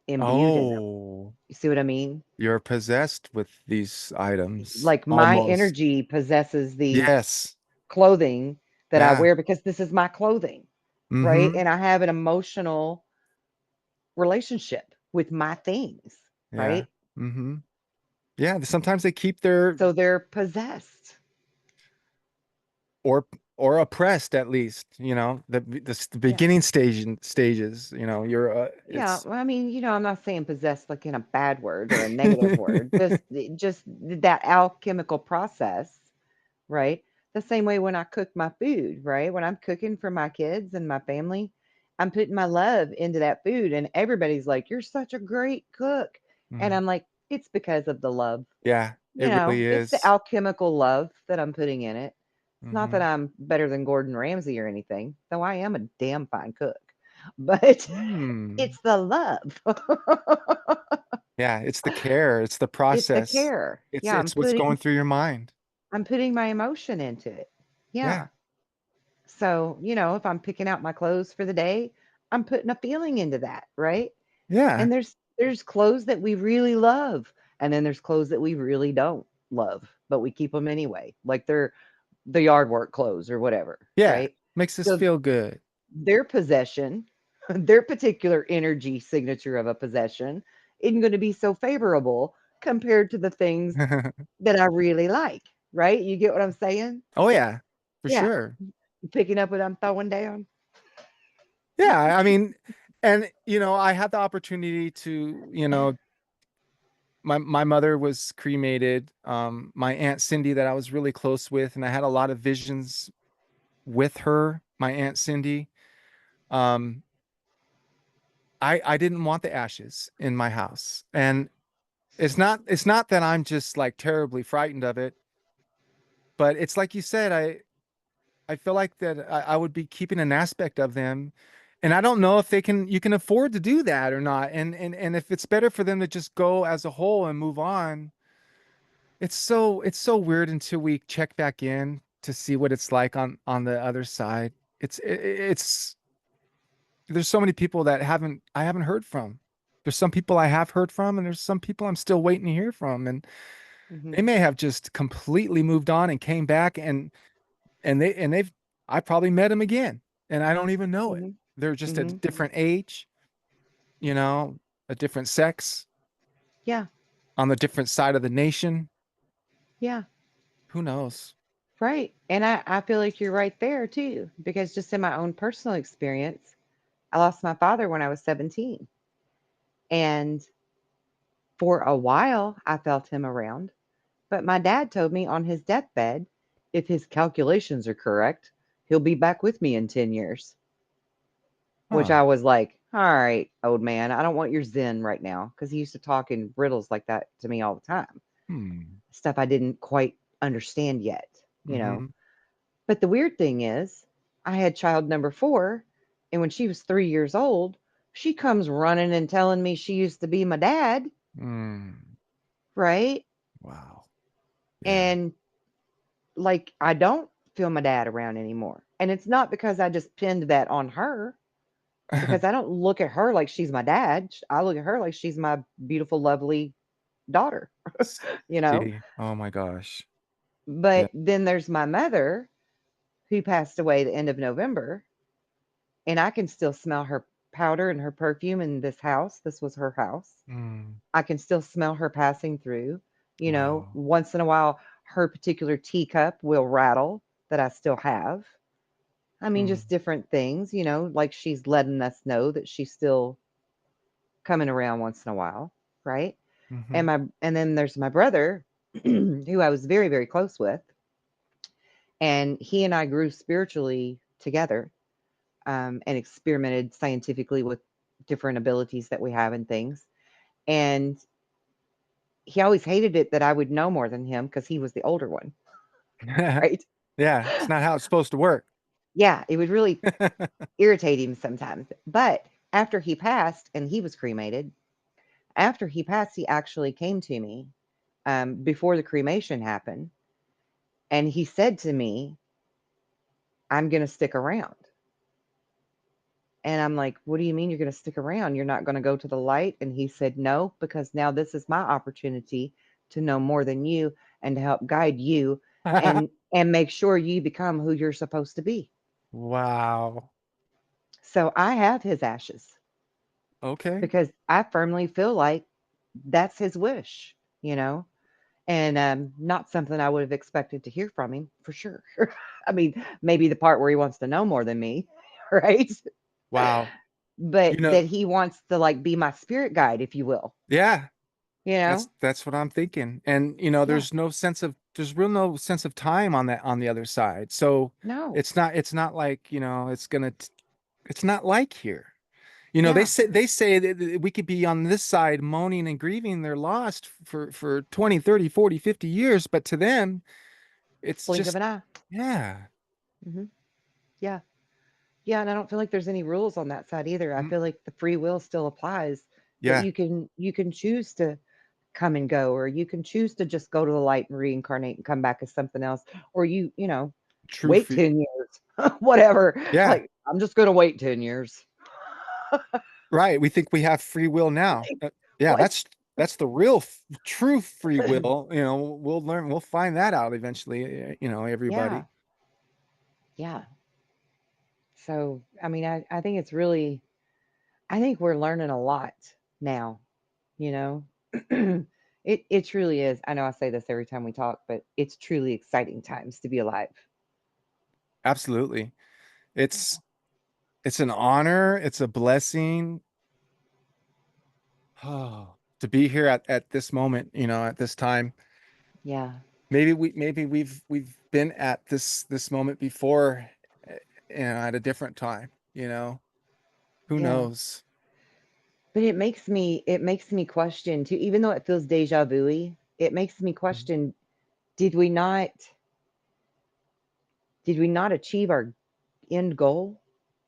imbued in them. Oh, You see what I mean? you're possessed with these items Like my almost. energy possesses these Yes. clothing that I Yeah. wear because this is my clothing, right? Hmm. And I have an emotional relationship with my things, Yeah. right? Hmm. Yeah. Sometimes they keep their So they're possessed. or or oppressed at least, the Yeah. beginning stages, you're Yeah, it's well, I mean, I'm not saying possessed like in a bad word or a negative word. Just that alchemical process, right? The same way when I cook my food, right? When I'm cooking for my kids and my family, I'm putting my love into that food and everybody's like, "You're such a great cook." And Mhm. I'm like, "It's because of the love." Yeah, it really It's the is. alchemical love that I'm putting in it. It's not that Hmm. I'm better than Gordon Ramsay or anything, though I am a damn fine cook. But Hmm. it's the love. Yeah, it's the care, it's the It's the process. care. It's Yeah, it's what's going through your mind. I'm putting my emotion into it. Yeah. Yeah. So, if I'm picking out my clothes for the day, I'm putting a feeling into that, right? Yeah. And there's clothes that we really love, and then there's clothes that we really don't love, but we keep them anyway. Like they're the yard work clothes or whatever, Yeah. right? Makes us So feel good. their possession, their particular energy signature of a possession isn't going to be so favorable compared to the things that I really like, right? You get what I'm saying? Oh yeah, for Yeah. sure. You picking up what I'm throwing down? Yeah, I mean, and I had the opportunity to, my mother was cremated. My Aunt Cindy that I was really close with, and I had a lot of visions with her, my Aunt Cindy. Um, I didn't want the ashes in my house. And it's not that I'm just like terribly frightened of it, but it's like you said, I feel like that I would be keeping an aspect of them. And I don't know if you can afford to do that or not. And if it's better for them to just go as a whole and move on. It's so weird until we check back in to see what it's like on the other side. It's there's so many people that I haven't heard from. There's some people I have heard from, and there's some people I'm still waiting to hear from. And Hmm. they may have just completely moved on and came back, and they've I probably met them again, and I don't even know it. Hmm. They're just at a Hmm. different age, you know, a different sex, Yeah. on the different side of the nation. Yeah. Who knows? Right. And I feel like you're right there too, because just in my own personal experience, I lost my father when I was 17. And for a while, I felt him around. But my dad told me on his deathbed, if his calculations are correct, he'll be back with me in 10 years, which Huh. I was like, all right, old man, I don't want your Zen right now. Because he used to talk in riddles like that to me all the time, Hmm. stuff I didn't quite understand yet, you know. Mm-hmm. But the weird thing is, I had child number four, and when she was 3 years old, she comes running and telling me she used to be my dad, Mm. right? Wow. Yeah. And like, I don't feel my dad around anymore. And it's not because I just pinned that on her, because I don't look at her like she's my dad. I look at her like she's my beautiful, lovely daughter, you know? See. Oh my gosh. Yeah. But then there's my mother who passed away the end of November, and I can still smell her powder and her perfume in this house. This was her house. Mm. I can still smell her passing through. You know, Wow. once in a while, her particular teacup will rattle that I still have. I mean, Mm. just different things, like she's letting us know that she's still coming around once in a while, right? Mm-hmm. And then there's my brother, who I was very, very close with, and he and I grew spiritually together, and experimented scientifically with different abilities that we have and things. And he always hated it that I would know more than him because he was the older one, right? Yeah, it's not how it's supposed to work. Yeah, it would really irritate him sometimes. But after he passed and he was cremated, after he passed, he actually came to me, before the cremation happened. And he said to me, I'm going to stick around. And I'm like, what do you mean you're going to stick around? You're not going to go to the light? And he said, no, because now this is my opportunity to know more than you and to help guide you and make sure you become who you're supposed to be. Wow. So I have his ashes Okay. because I firmly feel like that's his wish, you know? And not something I would have expected to hear from him for sure. I mean, maybe the part where he wants to know more than me, right? Wow. But You know, that he wants to like be my spirit guide, if you will, yeah, you know? that's what I'm thinking. And Yeah. there's real no sense of time on the other side. So No. it's not like, it's not like here. Yeah. They say that we could be on this side moaning and grieving their lost for 20, 30, 40, 50 years, but to them, it's Blink of just an eye. yeah. Hmm. Yeah. Yeah. And I don't feel like there's any rules on that side either. I Mm, feel like the free will still applies, that yeah. you can choose to come and go, or you can choose to just go to the light and reincarnate and come back as something else, or True wait free. 10 years, whatever. Yeah. Like, I'm just going to wait 10 years. Right. We think we have free will now. Yeah, What? that's the real true free will. We'll find that out eventually, Yeah. everybody. Yeah. So, I mean, I think it's really, I think we're learning a lot now, you know? It truly is. I know I say this every time we talk, but it's truly exciting times to be alive. Absolutely. It's it's an honor, it's a blessing. Oh, to be here at this moment, at this time. Yeah. Maybe we've been at this moment before, at a different time, Who Yeah. knows? But it makes me question too, even though it feels deja vu, it makes me Mhm. question, did we not did we not achieve our end goal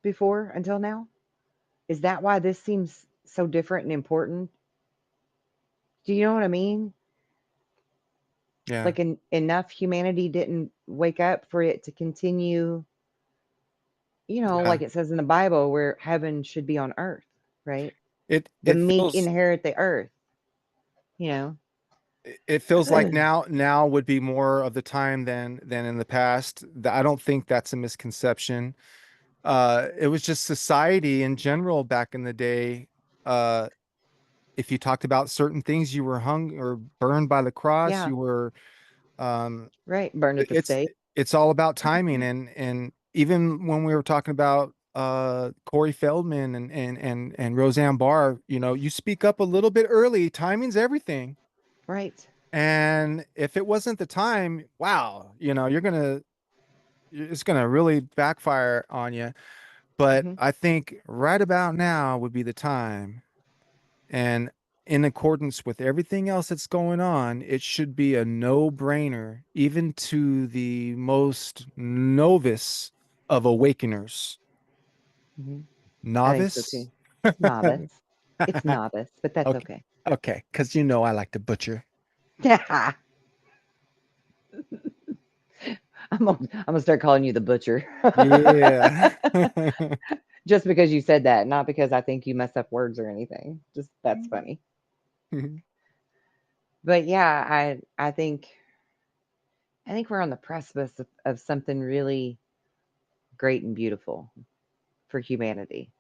before until now? Is that why this seems so different and important? Do you know what I mean? Yeah. Like enough humanity didn't wake up for it to continue, Yeah. like it says in the Bible, where heaven should be on earth, right? The It meek feels inherit the earth, you know? it feels like now would be more of the time than in the past. I don't think that's a misconception. It was just society in general back in the day. Uh, if you talked about certain things, you were hung or burned by the cross. Yeah, You were, um, right. Burned at the it's stake. it's all about timing. And even when we were talking about Corey Feldman and Roseanne Barr, you speak up a little bit early. Timing's everything. Right. And if it wasn't the time, wow, it's gonna really backfire on you. But Hmm. I think right about now would be the time. And in accordance with everything else that's going on, it should be a no-brainer, even to the most novice of awakeners. Hmm. I think so too. Novice? Novice. It's novice, but that's Okay. okay. Okay. Because I like to butcher. I'm gonna start calling you the butcher. Yeah. Just because you said that, not because I think you mess up words or anything. Just that's funny. But yeah, I think we're on the precipice of something really great and beautiful for humanity.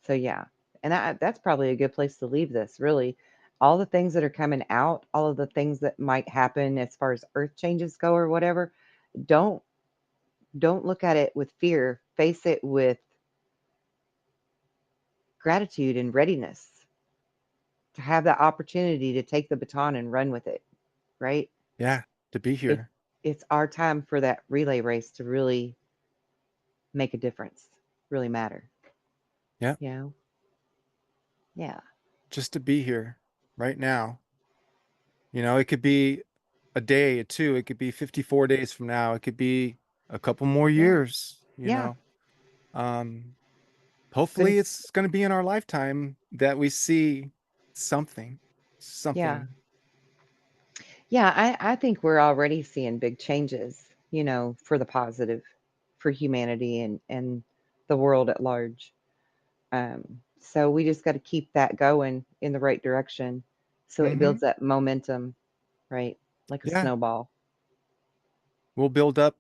So yeah, and that's probably a good place to leave this. Really, all the things that are coming out, all of the things that might happen as far as earth changes go or whatever. Don't don't look at it with fear. Face it with gratitude and readiness to have that opportunity to take the baton and run with it. Right? Yeah. To be It here. it's our time for that relay race to really make a difference, really matter. Yeah. You know? Yeah. Just to be here right now. It could be a day, or two. It could be 54 days from now. It could be a couple more Yeah. years. Yeah. Um, Gonna hopefully it's going to be in our lifetime that we see something, yeah. something. Yeah, I think we're already seeing big changes, for the positive for humanity and the world at large. So we just got to keep that going in the right direction so it Hmm. builds that momentum, right? Like a Yeah. snowball. We'll build up,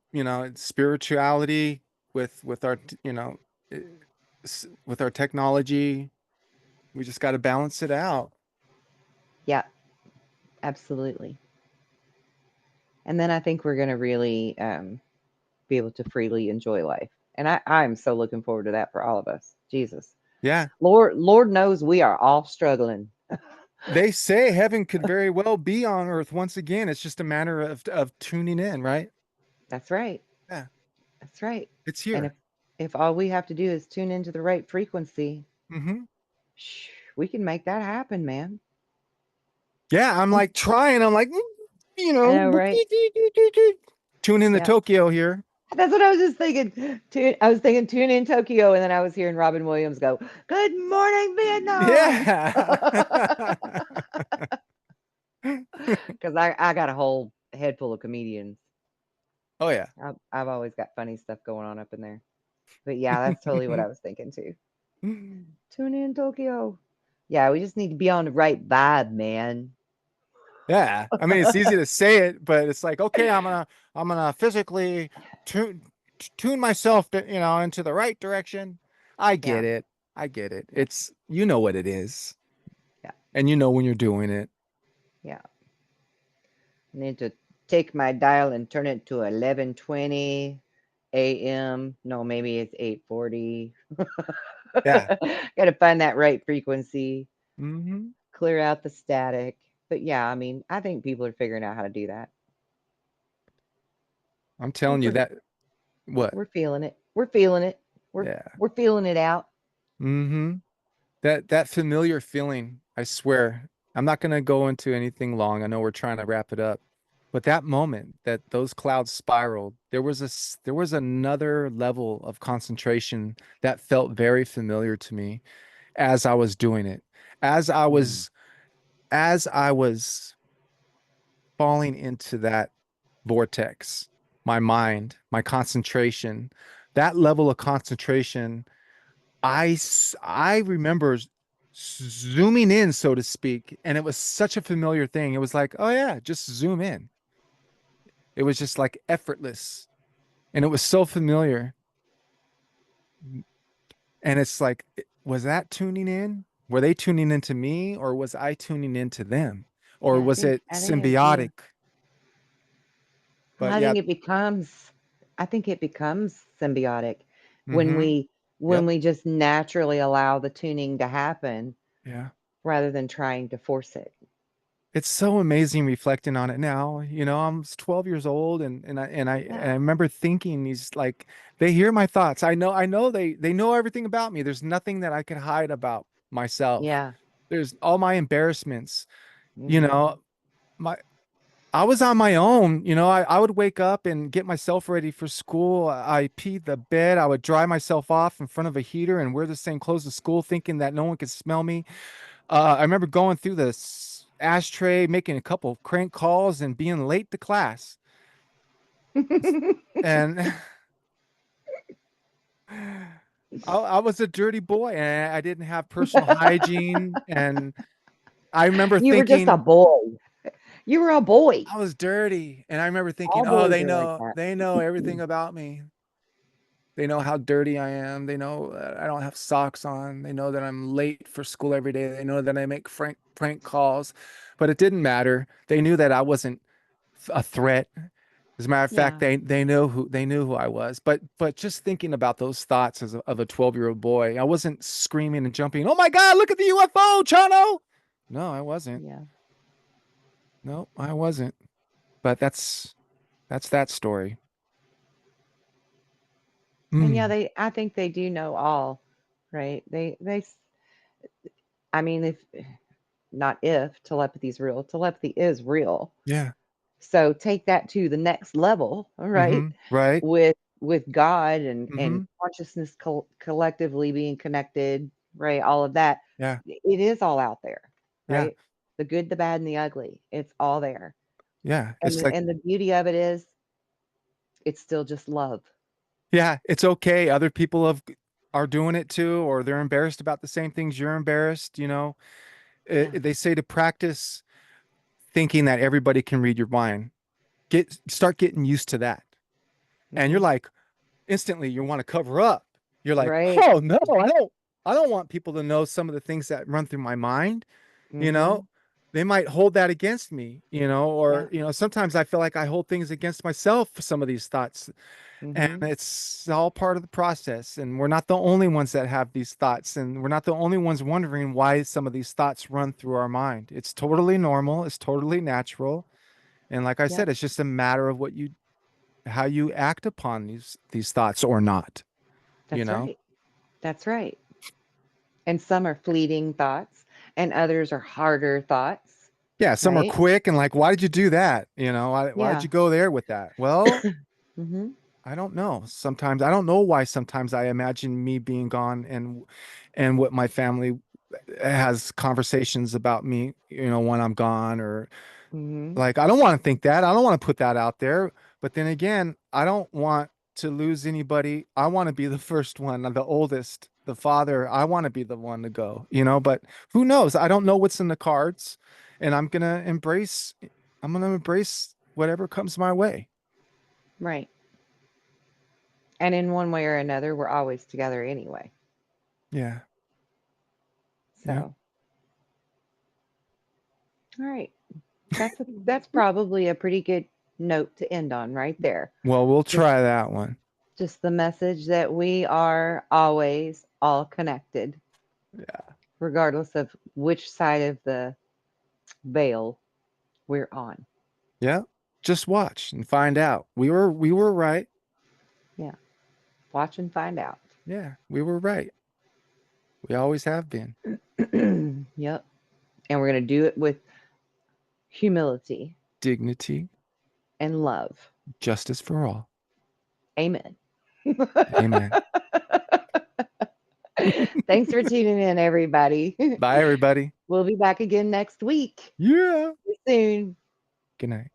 spirituality with our, eh, with our technology. We just got to balance it out. Yeah, absolutely. And then I think we're going to really be able to freely enjoy life. And I'm so looking forward to that for all of us. Jesus. Yeah. Lord knows we are all struggling. They say heaven could very well be on earth once again. It's just a matter of tuning in, right? That's right. Yeah, That's right. it's And here. if all we have to do is tune into the right frequency, Hmm. we can make that happen, man. Yeah, I'm And like trying. I'm like, I know, right? tune in to Yeah. Tokyo here. That's what I was just thinking. I was thinking tune in Tokyo, and then I was hearing Robin Williams go, "Good morning, Vietnam," Yeah. because I got a whole head full of comedians. Oh yeah. I've always got funny stuff going on up in there. But yeah, that's totally what I was thinking too. Tune in Tokyo. Yeah, we just need to be on the right vibe, man. Yeah. I mean, it's easy to say it, but it's like, okay, I'm gonna physically tune tune myself to, into the right direction. I Yeah, get it. I get it. yeah, It's you know what it is, yeah, and you know when you're doing it. yeah. I need to take my dial and turn it to 11:20 a.m. No, maybe it's 8:40. Yeah. Got to find that right frequency, Hmm. clear out the static. But yeah, I mean, I think people are figuring out how to do that. I'm I telling think you we're that what? we're feeling it. We're feeling it. We're Yeah. we're feeling it out. Hmm. That familiar feeling, I swear. I'm not gonna go into anything long. I know we're trying to wrap it up, But that moment that those clouds spiraled, there was another level of concentration that felt very familiar to me as I was doing it. As I Mm. was as I was falling into that vortex, my mind, my concentration, that level of concentration, I remember zooming in, so to speak, and it was such a familiar thing. It was like, oh yeah, just zoom in. It was just like effortless, and it was so familiar. And it's like, was that tuning in? Were they tuning into me, or was I tuning into them? Or Yeah, was it I think it was you. symbiotic? Well, But yeah, I think it becomes symbiotic when mm-hmm. Yep. we just naturally allow the tuning to happen Yeah. rather than trying to force it. It's so amazing reflecting on it now. I'm 12 years old, and I Yeah. remember thinking these, like, they hear my thoughts. I know they know everything about me. There's nothing that I can hide about myself. Yeah. There's all my embarrassments, you Mhm. know, my I was on my own. I would wake up and get myself ready for school. I peed the bed. I would dry myself off in front of a heater and wear the same clothes to school, thinking that no one could smell me. I remember going through the ashtray, making a couple crank calls, and being late to class. And I was a dirty boy, and I didn't have personal hygiene. And I remember You were just a thinking boy. You were a boy. I was dirty. And I remember thinking, All oh, boys they are like know, that. they know everything about me. They know how dirty I am. They know that I don't have socks on. They know that I'm late for school every day. They know that I make prank calls, but it didn't matter. They knew that I wasn't a threat. As a matter of fact, Yeah. they knew who I was. But just thinking about those thoughts of a 12-year-old boy, I wasn't screaming and jumping. Oh my God, look at the UFO, Chano! No, I wasn't. Yeah. No, I wasn't. But that's that story. And yeah, Mm, I think they do know all, right? I mean, if not if telepathy is real, telepathy is real. yeah. So take that to the next level, all right? Mm-hmm. Right. With God and Mm-hmm. consciousness collectively being connected, right? All of that, Yeah. it is all out there, Yeah. right? The good, the bad, and the ugly. It's all there. Yeah. And It's like, the beauty of it is it's still just love. yeah, it's okay. Other people are doing it too, or they're embarrassed about the same things you're embarrassed. Yeah. They say to practice thinking that everybody can read your mind. Start getting used to that. And you're Mhm. like, instantly you want to cover up. You're like, Right. oh no, I don't want people to know some of the things that run through my mind, you know. Mhm. They might hold that against me, or Yeah. sometimes I feel like I hold things against myself for some of these thoughts. And Mhm. it's all part of the process. And we're not the only ones that have these thoughts. And we're not the only ones wondering why some of these thoughts run through our mind. It's totally normal. It's totally natural. And like I Yep. said, it's just a matter of how you act upon these thoughts or not, you That's know? right. That's right. And some are fleeting thoughts and others are harder thoughts, Yeah, some are right? quick and like, why did you do that? Why did Yeah. you go there with that? Well, Mhm. I don't know. Sometimes I don't know why sometimes I imagine me being gone and what my family has conversations about me, when I'm gone, or Mhm. like I don't want to think that. I don't want to put that out there. But then again, I don't want to lose anybody. I want to be the first one, the oldest, the father. I want to be the one to go, but who knows? I don't know what's in the cards, and I'm gonna embrace whatever comes my way. Right. And in one way or another, we're always together anyway. Yeah. Yeah. So, all right. That's probably a pretty good note to end on right there. Well, we'll Just try that one. just the message that we are always all connected, Yeah. regardless of which side of the veil we're on. Yeah. Just watch and find out. We were right. Yeah. Watch and find out. Yeah, we were right. We always have been. Yep. And we're going to do it with humility. Dignity. and love. Justice for all. Amen. Amen. Thanks for tuning in, everybody. Bye, everybody. We'll be back again next week. Yeah. See you soon. Good night.